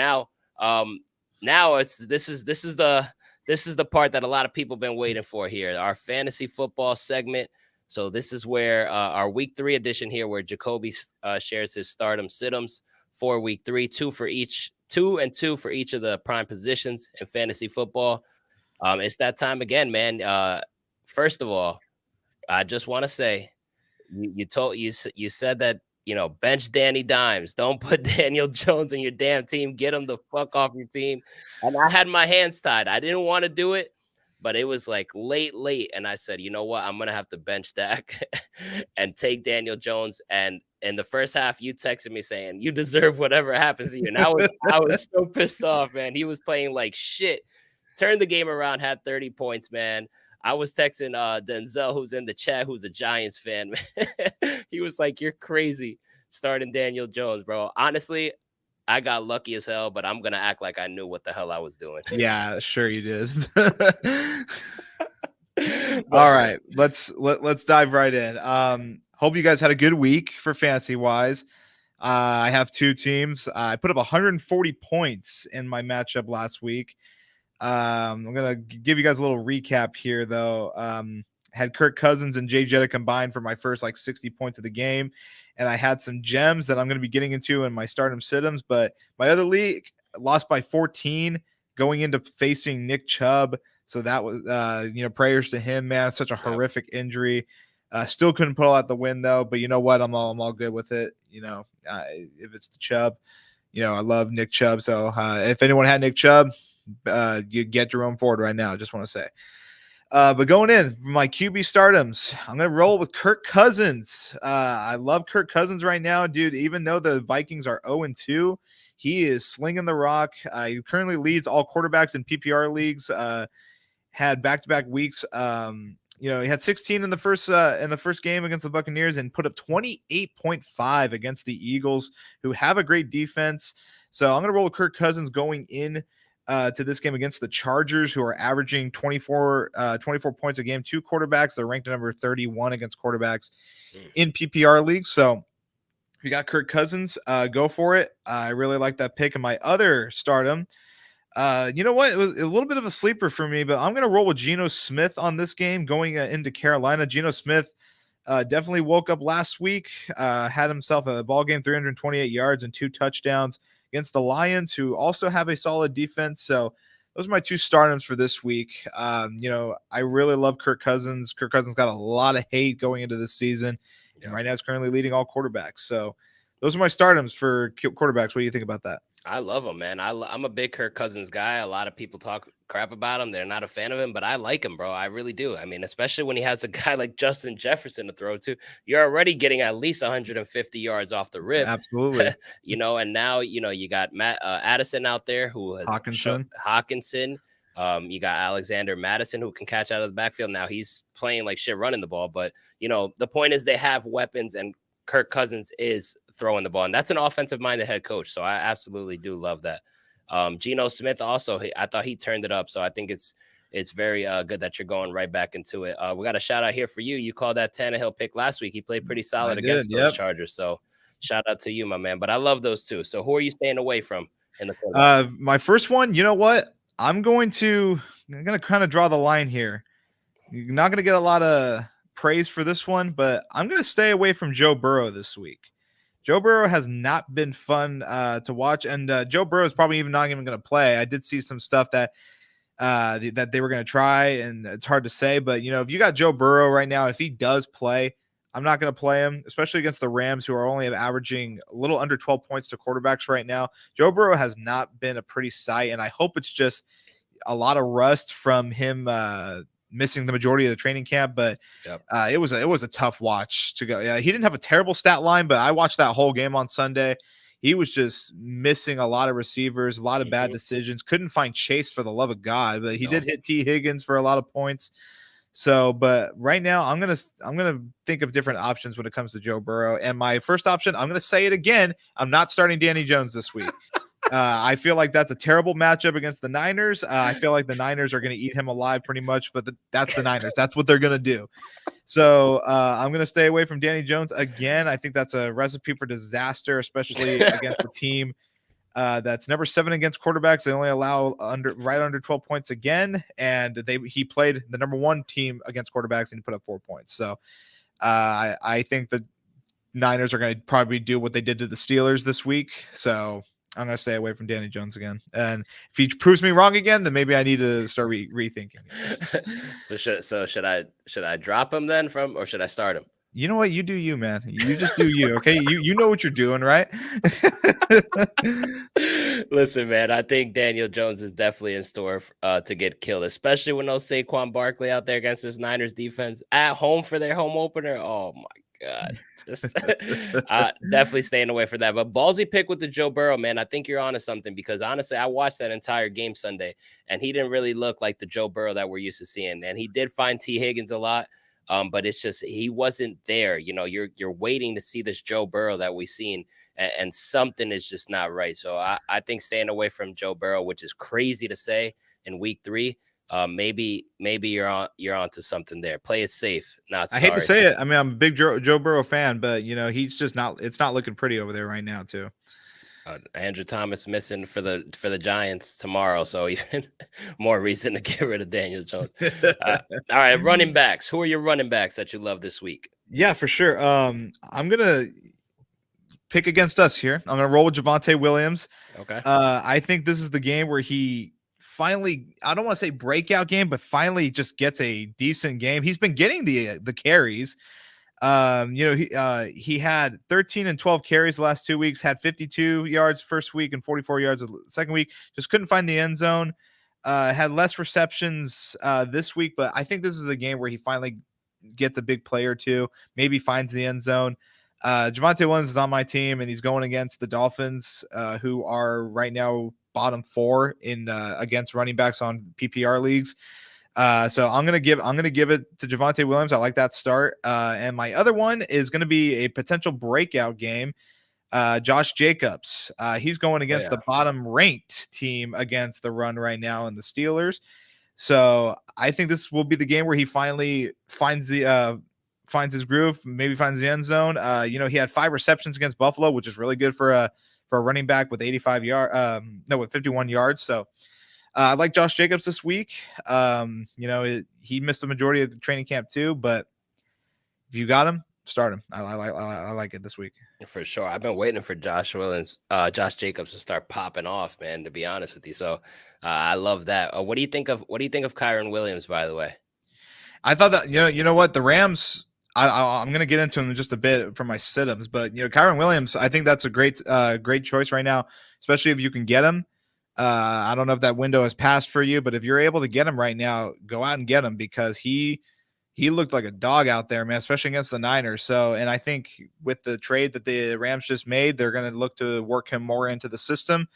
Now this is the part that a lot of people been waiting for here. Our fantasy football segment. So this is where our week 3 edition here, where Jacoby shares his stardom situms for week 3, 2 for each, 2 and 2 for each of the prime positions in fantasy football. It's that time again, man. First of all, I just want to say you said that, bench Danny Dimes. Don't put Daniel Jones in your damn team. Get him the fuck off your team. And I had my hands tied. I didn't want to do it, but it was like late, and I said, you know what? I'm gonna have to bench Dak and take Daniel Jones. And in the first half, you texted me saying you deserve whatever happens to you. And I was so pissed off, man. He was playing like shit. Turned the game around, had 30 points, man. I was texting Denzel, who's in the chat, who's a Giants fan, man. He was like, "You're crazy starting Daniel Jones, bro." Honestly, I got lucky as hell, but I'm gonna act like I knew what the hell I was doing. Yeah, sure you did. All But right, let's dive right in. Hope you guys had a good week for fantasy wise. I have 2 teams. I put up 140 points in my matchup last week. I'm gonna give you guys a little recap here, though. Had Kirk Cousins and Jay Jetta combined for my first like 60 points of the game, and I had some gems that I'm going to be getting into in my stardom situms. But my other league lost by 14 going into facing Nick Chubb. So that was, prayers to him, man. Such a horrific injury. Still couldn't pull out the win though. But you know what? I'm all good with it. If it's the Chubb, I love Nick Chubb. So if anyone had Nick Chubb, you get Jerome Ford right now. Just want to say. But going in my QB stardoms, I'm gonna roll with Kirk Cousins. I love Kirk Cousins right now, dude. Even though the Vikings are 0-2, he is slinging the rock. He currently leads all quarterbacks in PPR leagues. Had back-to-back weeks. He had 16 in the first game against the Buccaneers and put up 28.5 against the Eagles, who have a great defense. So I'm gonna roll with Kirk Cousins going in to this game against the Chargers, who are averaging 24 points a game. 2 quarterbacks. They're ranked at number 31 against quarterbacks in PPR leagues. So if you got Kirk Cousins, go for it. I really like that pick. And my other stardom, you know what? It was a little bit of a sleeper for me, but I'm going to roll with Geno Smith on this game going into Carolina. Geno Smith definitely woke up last week, had himself a ball game, 328 yards and 2 touchdowns against the Lions, who also have a solid defense. So those are my 2 stardoms for this week. I really love Kirk Cousins. Kirk Cousins got a lot of hate going into this season, and right now is currently leading all quarterbacks. So those are my stardoms for quarterbacks. What do you think about that? I love him, man. I'm a big Kirk Cousins guy. A lot of people talk crap about him. They're not a fan of him, but I like him, bro. I really do. I mean, especially when he has a guy like Justin Jefferson to throw to. You're already getting at least 150 yards off the rip. Absolutely. And now, you got Matt Addison out there who has Hawkinson. You got Alexander Madison who can catch out of the backfield. Now he's playing like shit running the ball, but the point is they have weapons, and Kirk Cousins is throwing the ball, and that's an offensive-minded head coach. So I absolutely do love that. Geno Smith also, I thought he turned it up. So I think it's it's very good that you're going right back into it. We got a shout out here for you. You called that Tannehill pick last week. He played pretty I solid did. against those Yep. Chargers. So shout out to you, my man. But I love those two. So who are you staying away from in the quarterback? My first one, you know what? I'm going to kind of draw the line here. You're not going to get a lot of praise for this one, but I'm going to stay away from Joe Burrow this week. Joe Burrow has not been fun to watch, and Joe Burrow is probably even not even going to play. I did see some stuff that that they were going to try, and it's hard to say. But if you got Joe Burrow right now, if he does play, I'm not going to play him, especially against the Rams, who are only averaging a little under 12 points to quarterbacks right now. Joe Burrow has not been a pretty sight, and I hope it's just a lot of rust from him missing the majority of the training camp. But Yep. it was a tough watch to go. Yeah, he didn't have a terrible stat line, but I watched that whole game on Sunday. He was just missing a lot of receivers, a lot of bad decisions. Couldn't find Chase for the love of God, but he did hit T. Higgins for a lot of points. So, but right now I'm gonna think of different options when it comes to Joe Burrow. And my first option, I'm gonna say it again, I'm not starting Danny Jones this week. I feel like that's a terrible matchup against the Niners. I feel like the Niners are going to eat him alive pretty much, but that's the Niners. That's what they're going to do. So I'm going to stay away from Danny Jones again. I think that's a recipe for disaster, especially against a team that's number 7 against quarterbacks. They only allow right under 12 points again, and he played the number 1 team against quarterbacks and he put up 4 points. So I think the Niners are going to probably do what they did to the Steelers this week. So I'm going to stay away from Danny Jones again. And if he proves me wrong again, then maybe I need to start rethinking it. So should I drop him then or should I start him? You know what? You do you, man. You just do you, okay? You know what you're doing, right? Listen, man, I think Daniel Jones is definitely in store to get killed, especially when those Saquon Barkley out there against this Niners defense at home for their home opener. Oh, my God. Just definitely staying away from that. But ballsy pick with the Joe Burrow, man. I think you're onto something because, honestly, I watched that entire game Sunday, and he didn't really look like the Joe Burrow that we're used to seeing. And he did find T. Higgins a lot. But it's just he wasn't there. You're waiting to see this Joe Burrow that we've seen, and something is just not right. So I think staying away from Joe Burrow, which is crazy to say in week 3, maybe you're onto something there. Play it safe. Not sorry. I hate to say it. I mean, I'm a big Joe Burrow fan, but he's just not. It's not looking pretty over there right now, too. Andrew Thomas missing for the Giants tomorrow, so even more reason to get rid of Daniel Jones. All right, running backs. Who are your running backs that you love this week? Yeah, for sure. I'm gonna pick against us here. I'm gonna roll with Javonte Williams. Okay. I think this is the game where he finally, I don't want to say breakout game, but finally just gets a decent game. He's been getting the carries. He had 13 and 12 carries the last 2 weeks, had 52 yards first week and 44 yards the second week. Just couldn't find the end zone. Had less receptions this week, but I think this is a game where he finally gets a big play or two, maybe finds the end zone. Javonte Williams is on my team, and he's going against the Dolphins, who are right now bottom 4 in against running backs on PPR leagues. So I'm gonna give it to Javonte Williams. I like that start. And my other one is gonna be a potential breakout game. Josh Jacobs. He's going against the bottom ranked team against the run right now in the Steelers. So I think this will be the game where he finally finds his groove, maybe finds the end zone. He had 5 receptions against Buffalo, which is really good for a running back with 51 yards. So I like Josh Jacobs this week. He missed the majority of the training camp too, but if you got him, start him. I like it this week. For sure. I've been waiting for Josh Jacobs to start popping off, man, to be honest with you. So I love that. What do you think of Kyren Williams, by the way? I thought that, you know what, the Rams, I'm going to get into him in just a bit for my sit-ups, but Kyren Williams, I think that's a great choice right now, especially if you can get him. I don't know if that window has passed for you, but if you're able to get him right now, go out and get him because he looked like a dog out there, man, especially against the Niners. So, and I think with the trade that the Rams just made, they're going to look to work him more into the system.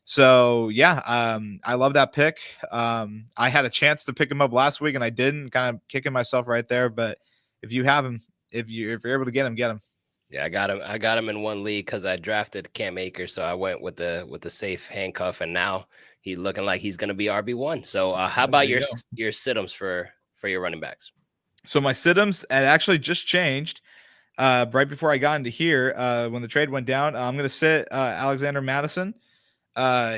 So, yeah, I love that pick. I had a chance to pick him up last week and I didn't, kind of kicking myself right there. But if you have him, if you're able to get him, get him. Yeah, I got him in one league because I drafted Cam Akers, so I went with the safe handcuff, and now he's looking like he's going to be RB1. So, how Oh, there about you go. your situms for your running backs? So my situms, it actually just changed right before I got into here. When the trade went down, I'm going to sit Alexander Madison.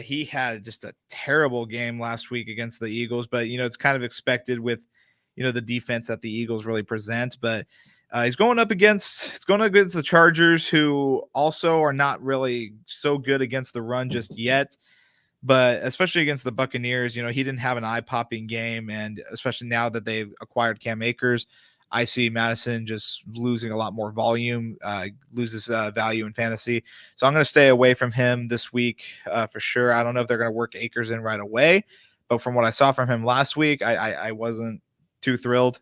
He had just a terrible game last week against the Eagles, but it's kind of expected with the defense that the Eagles really present. But he's going up against the Chargers, who also are not really so good against the run just yet. But especially against the Buccaneers, he didn't have an eye-popping game, and especially now that they've acquired Cam Akers, I see Madison just losing a lot more volume, loses value in fantasy. So I'm going to stay away from him this week for sure. I don't know if they're going to work Akers in right away, but from what I saw from him last week, I wasn't too thrilled.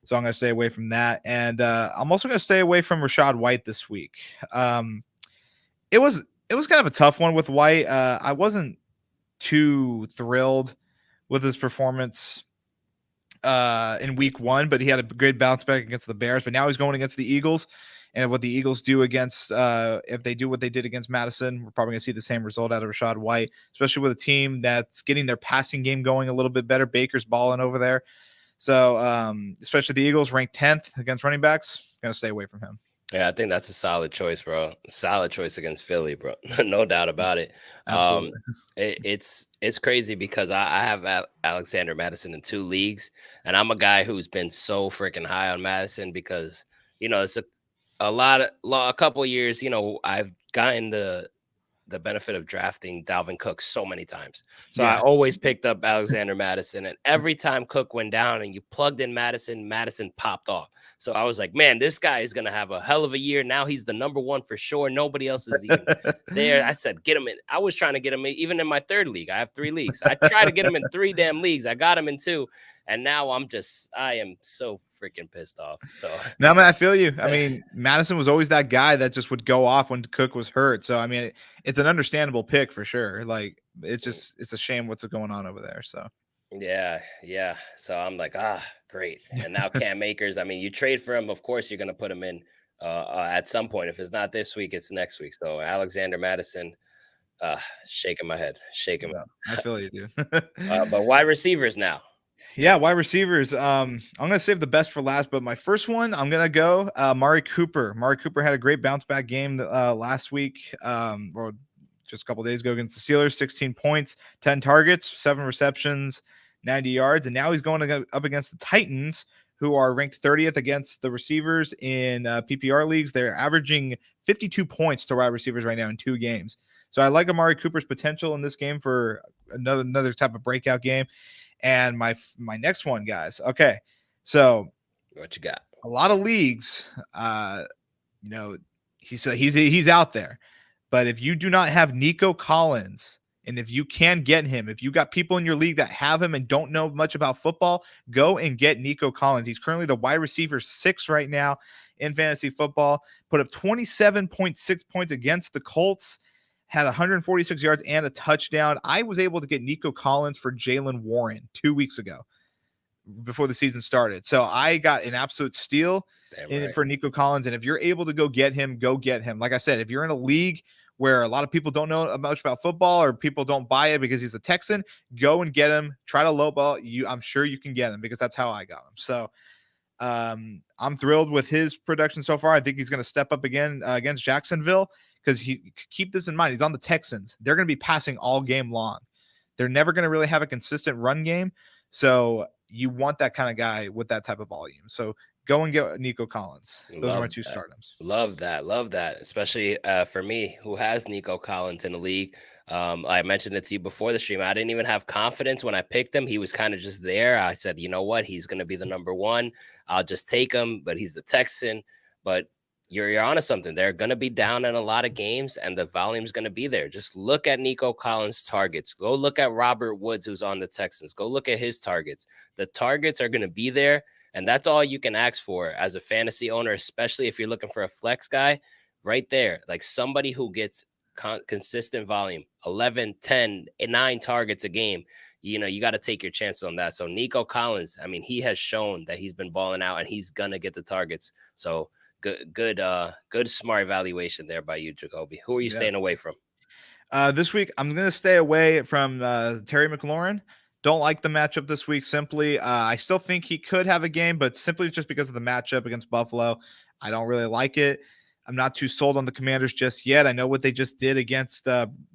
So I'm going to stay away from that. And I'm also going to stay away from Rashad White this week. It was kind of a tough one with White. I wasn't too thrilled with his performance in week one, but he had a good bounce back against the Bears. But now he's going against the Eagles, and what the Eagles do against, if they do what they did against Madison, we're probably going to see the same result out of Rashad White, especially with a team that's getting their passing game going a little bit better. Baker's balling over there. So, especially the Eagles ranked 10th against running backs, going to stay away from him. Yeah, I think that's a solid choice, bro. Solid choice against Philly, bro. No doubt about it. Um, Absolutely. it's crazy because I have Alexander Madison in two leagues, and I'm a guy who's been so freaking high on Madison because it's a couple of years. I've gotten the benefit of drafting Dalvin Cook so many times. So I Yeah. always picked up Alexander Madison. And every time Cook went down and you plugged in Madison, Madison popped off. So I was like, man, this guy is going to have a hell of a year. Now he's the number one for sure. Nobody else is even there. I said, get him in. I was trying to get him even in my third league. I have three leagues. I tried to get him in three damn leagues. I got him in two. And now I am so freaking pissed off. So No, man, I feel you. I mean, Madison was always that guy that just would go off when Cook was hurt. So, I mean, it's an understandable pick for sure. Like, it's a shame what's going on over there. So, yeah, yeah. So I'm like, great. And now Cam Akers, I mean, you trade for him, of course you're gonna put him in at some point. If it's not this week, it's next week. So Alexander Madison, shaking my head, shaking. yeah, I feel you, dude. But wide receivers now. Yeah, wide receivers. I'm gonna save the best for last, but my first one, I'm gonna go Mari Cooper. Mari Cooper had a great bounce back game last week, or just a couple days ago against the Steelers. 16 points, 10 targets, 7 receptions, 90 yards, and now he's going up against the Titans, who are ranked 30th against the receivers in PPR leagues. They're averaging 52 points to wide receivers right now in 2 games. So I like Amari Cooper's potential in this game for another type of breakout game. And my next one, guys. Okay, so What you got? a lot of leagues, you know, he's out there, but if you do not have Nico Collins, and if you can get him, if you got people in your league that have him and don't know much about football, go and get Nico Collins. He's currently the wide receiver 6 right now in fantasy football. Put up 27.6 points against the Colts. Had 146 yards and a touchdown. I was able to get Nico Collins for Jalen Warren 2 weeks ago before the season started. So I got an absolute steal for Nico Collins. And if you're able to go get him, go get him. Like I said, if you're in a league where a lot of people don't know much about football or people don't buy it because he's a Texan, go and get him. Try to lowball you. I'm sure you can get him because that's how I got him. So I'm thrilled with his production so far. I think he's going to step up again against Jacksonville, because keep this in mind. He's on the Texans. They're going to be passing all game long. They're never going to really have a consistent run game. So you want that kind of guy with that type of volume. So go and get Nico Collins. Those are my 2 stardoms. Love that. Love that. Especially for me, who has Nico Collins in the league. I mentioned it to you before the stream. I didn't even have confidence when I picked him. He was kind of just there. I said, you know what? He's going to be the number 1. I'll just take him, but he's the Texan. But you're onto something. They're going to be down in a lot of games, and the volume's going to be there. Just look at Nico Collins' targets. Go look at Robert Woods, who's on the Texans. Go look at his targets. The targets are going to be there, and that's all you can ask for as a fantasy owner, especially if you're looking for a flex guy right there. Like somebody who gets consistent volume, 11, 10, 9 targets a game. You got to take your chances on that. So Nico Collins, I mean, he has shown that he's been balling out, and he's going to get the targets. So Good smart evaluation there by you, Jacoby. Who are you Yeah. staying away from? This week, I'm going to stay away from Terry McLaurin. Don't like the matchup this week. Simply, I still think he could have a game, but simply just because of the matchup against Buffalo, I don't really like it. I'm not too sold on the Commanders just yet. I know what they just did against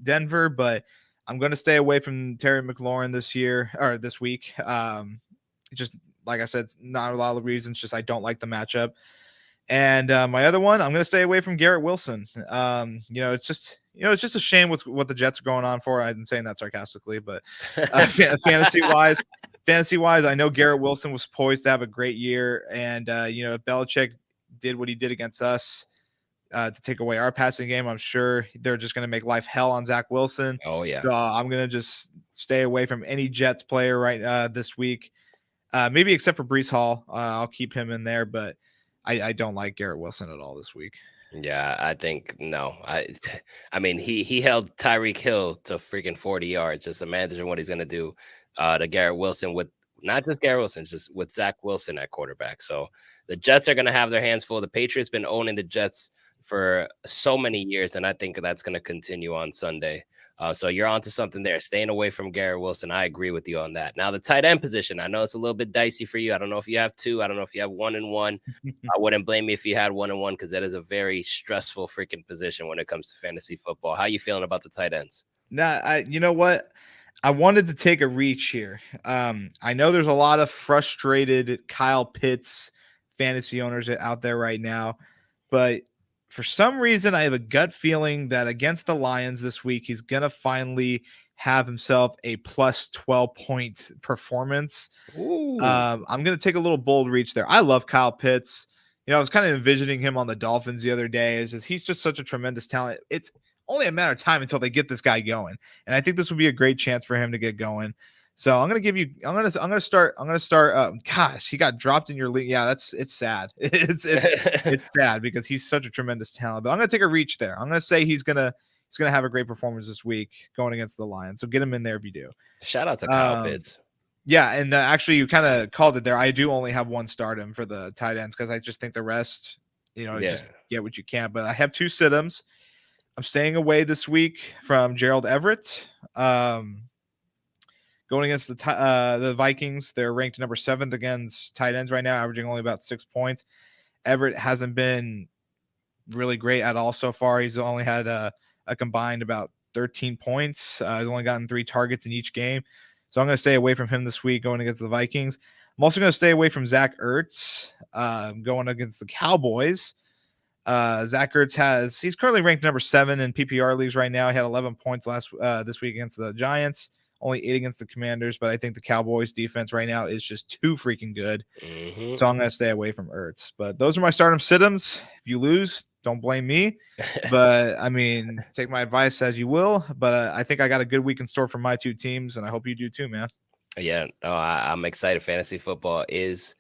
Denver, but I'm going to stay away from Terry McLaurin this week. Just like I said, not a lot of reasons. Just I don't like the matchup. And my other one, I'm going to stay away from Garrett Wilson. It's just a shame with what the Jets are going on for. I'm saying that sarcastically, but fantasy wise, I know Garrett Wilson was poised to have a great year, and if Belichick did what he did against us to take away our passing game, I'm sure they're just going to make life hell on Zach Wilson. Oh yeah. So I'm going to just stay away from any Jets player right this week. Maybe except for Brees Hall, I'll keep him in there, but I don't like Garrett Wilson at all this week. Yeah, I think no. I mean, he held Tyreek Hill to freaking 40 yards. Just imagine what he's gonna do to Garrett Wilson with not just Garrett Wilson, just with Zach Wilson at quarterback. So the Jets are gonna have their hands full. The Patriots been owning the Jets for so many years, and I think that's gonna continue on Sunday. So you're onto something there. Staying away from Garrett Wilson. I agree with you on that. Now the tight end position. I know it's a little bit dicey for you. I don't know if you have two. I don't know if you have 1 and 1. I wouldn't blame you if you had 1 and 1 because that is a very stressful freaking position when it comes to fantasy football. How you feeling about the tight ends? You know what? I wanted to take a reach here. I know there's a lot of frustrated Kyle Pitts fantasy owners out there right now, but for some reason, I have a gut feeling that against the Lions this week, he's going to finally have himself a plus 12-point performance. Ooh. I'm going to take a little bold reach there. I love Kyle Pitts. I was kind of envisioning him on the Dolphins the other day. He's just such a tremendous talent. It's only a matter of time until they get this guy going. And I think this would be a great chance for him to get going. So I'm going to start. Gosh, he got dropped in your league. Yeah, it's sad. It's sad because he's such a tremendous talent, but I'm going to take a reach there. I'm going to say he's going to have a great performance this week going against the Lions. So get him in there if you do. Shout out to Kyle Pitts. Yeah, and actually, you kind of called it there. I do only have one stardom for the tight ends because I just think the rest, just get what you can. But I have two sit-ems. I'm staying away this week from Gerald Everett. Going against the Vikings, they're ranked number 7th against tight ends right now, averaging only about 6 points. Everett hasn't been really great at all so far. He's only had a combined about 13 points. He's only gotten 3 targets in each game. So I'm going to stay away from him this week going against the Vikings. I'm also going to stay away from Zach Ertz going against the Cowboys. Zach Ertz he's currently ranked number 7 in PPR leagues right now. He had 11 points this week against the Giants, only 8 against the Commanders, but I think the Cowboys defense right now is just too freaking good. Mm-hmm. So I'm going to stay away from Ertz. But those are my stardom sit-ems. If you lose, don't blame me. But I mean, take my advice as you will. But I think I got a good week in store for my two teams, and I hope you do too, man. Yeah, no, I'm excited. Fantasy football is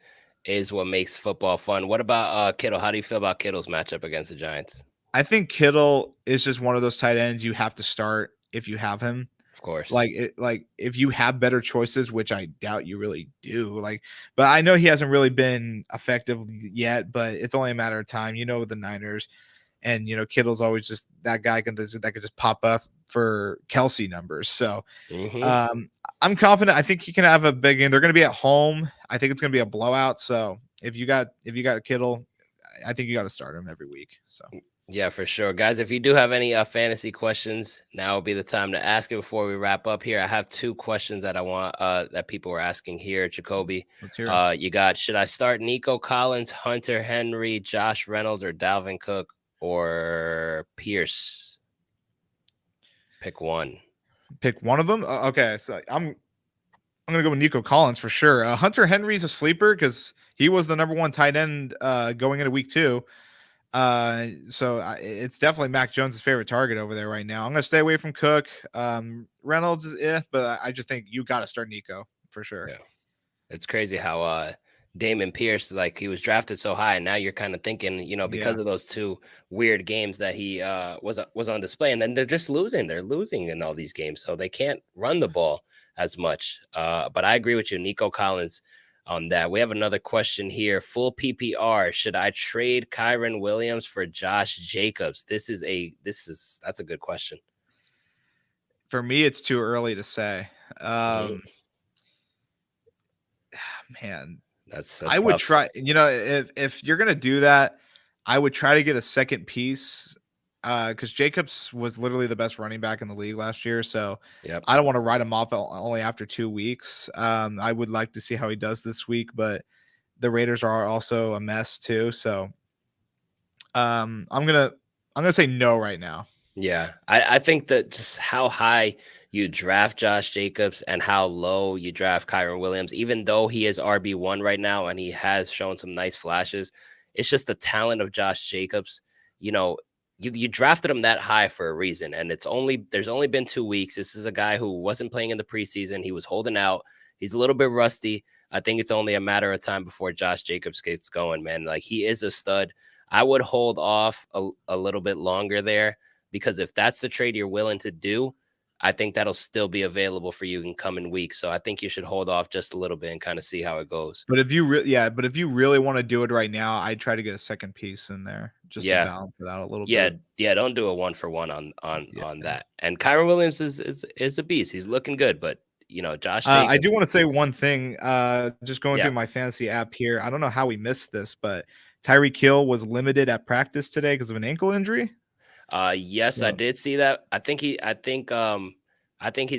what makes football fun. What about Kittle? How do you feel about Kittle's matchup against the Giants? I think Kittle is just one of those tight ends you have to start if you have him. Of course. Like if you have better choices, which I doubt you really do. But I know he hasn't really been effective yet, but it's only a matter of time. The Niners, and Kittle's always just that guy that could just pop up for Kelsey numbers. So I'm confident. I think he can have a big game. They're going to be at home. I think it's going to be a blowout. So if you got Kittle, I think you got to start him every week. So. Yeah, for sure. Guys, if you do have any fantasy questions, now will be the time to ask it before we wrap up here. I have 2 questions that I want that people were asking here, Jacoby. Let's hear it. You got, should I start Nico Collins, Hunter Henry, Josh Reynolds, or Dalvin Cook, or Pierce? Pick one. Pick one of them? Okay, so I'm going to go with Nico Collins for sure. Hunter Henry's a sleeper because he was the number 1 tight end going into week 2. So it's definitely Mac Jones' favorite target over there right now. I'm going to stay away from Cook. Reynolds is but I just think you got to start Nico for sure. Yeah. It's crazy how Damon Pierce, he was drafted so high, and now you're kind of thinking, because of those 2 weird games that he was on display, and then they're just losing. They're losing in all these games, so they can't run the ball as much. But I agree with you, Nico Collins. on that. We have another question here. Full PPR. Should I trade Kyron Williams for Josh Jacobs? That's a good question. For me, it's too early to say. Mhm. Man, That's I would tough. try. If you're gonna do that, I would try to get a second piece, because Jacobs was literally the best running back in the league last year. So Yep. I don't want to write him off only after 2 weeks. I would like to see how he does this week, but the Raiders are also a mess too. So I'm gonna say no right now. Yeah, I think that just how high you draft Josh Jacobs and how low you draft Kyron Williams, even though he is RB1 right now and he has shown some nice flashes, it's just the talent of Josh Jacobs. You know, you drafted him that high for a reason, and there's only been 2 weeks. This is a guy who wasn't playing in the preseason. He was holding out. He's a little bit rusty. I think it's only a matter of time before Josh Jacobs gets going, man. Like, he is a stud. I would hold off a little bit longer there, because if that's the trade you're willing to do, I think that'll still be available for you in coming weeks. So I think you should hold off just a little bit and kind of see how it goes. But if you really want to do it right now, I'd try to get a second piece in there just to Yeah. balance it out a little Yeah. bit. Yeah. Don't do a 1-for-1 Yeah. on that. And Kyron Williams is a beast. He's looking good, but Josh I Jacobs. do want to say one thing. Just going Yeah. through my fantasy app here. I don't know how we missed this, but Tyreek Hill was limited at practice today because of an ankle injury. Yes, I did see that. I think he's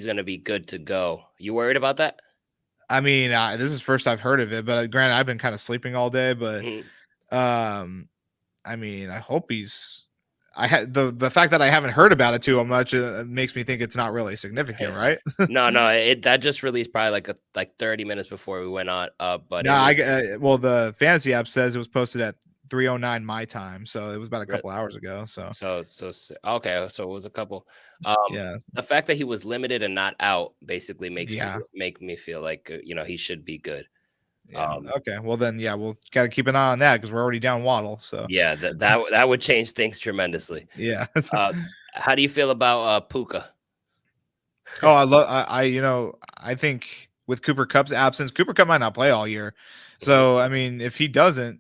gonna be good to go. You worried about that? I mean, this is first I've heard of it, but granted, I've been kind of sleeping all day. But Mhm. I mean, I hope he's. I had the fact that I haven't heard about it too much makes me think it's not really significant, right? No, that just released probably like 30 minutes before we went on. But No, well, the fantasy app says it was posted at 3:09 my time, so it was about a couple hours ago. So okay, so it was a couple. yeah, The fact that he was limited and not out basically make me feel like he should be good. yeah. Okay, well then, yeah, we'll gotta keep an eye on that because we're already down Waddle. So Yeah, that would change things tremendously. yeah. How do you feel about Puka? Oh, I think with Cooper Kupp's absence, Cooper Kupp might not play all year. So I mean, if he doesn't,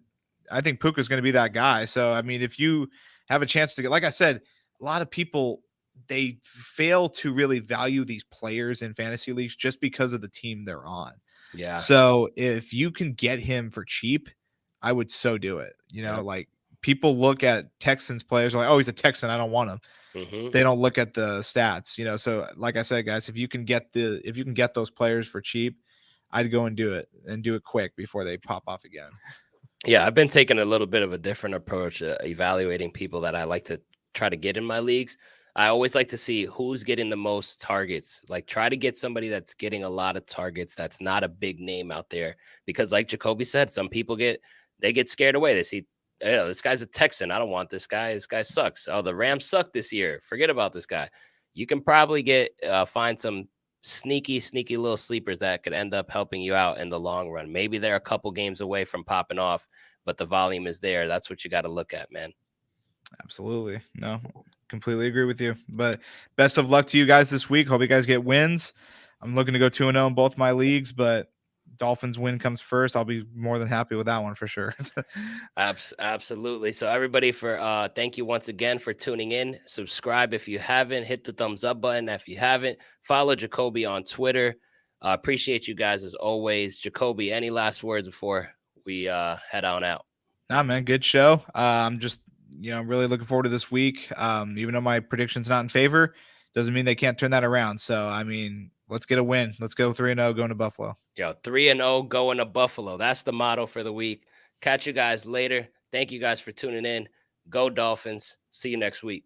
I think Puka's going to be that guy. So I mean, if you have a chance to get, like I said, a lot of people, they fail to really value these players in fantasy leagues just because of the team they're on. Yeah. So if you can get him for cheap, I would so do it. Like, people look at Texans players like, oh, he's a Texan, I don't want him. They don't look at the stats, So like I said, guys, if you can get those players for cheap, I'd go and do it quick before they pop off again. Yeah, I've been taking a little bit of a different approach, evaluating people that I like to try to get in my leagues. I always like to see who's getting the most targets. Like, try to get somebody that's getting a lot of targets that's not a big name out there, because like Jacoby said, some people get scared away. They see, this guy's a Texan, I don't want this guy. This guy sucks. Oh, the Rams suck this year. Forget about this guy. You can probably find some sneaky little sleepers that could end up helping you out in the long run. Maybe they're a couple games away from popping off, but the volume is there. That's what you got to look at, man. Absolutely. No, completely agree with you. But best of luck to you guys this week. Hope you guys get wins. I'm looking to go 2-0 in both my leagues, but Dolphins win comes first. I'll be more than happy with that one for sure. Absolutely. So everybody, thank you once again for tuning in. Subscribe if you haven't. Hit the thumbs up button if you haven't. Follow Jacoby on Twitter. Appreciate you guys as always. Jacoby, any last words before we head on out? Nah, man, good show. I'm just I'm really looking forward to this week. Even though my prediction's not in favor, doesn't mean they can't turn that around. So I mean, let's get a win. Let's go 3-0 going to Buffalo. 3-0 going to Buffalo. That's the motto for the week. Catch you guys later. Thank you guys for tuning in. Go Dolphins. See you next week.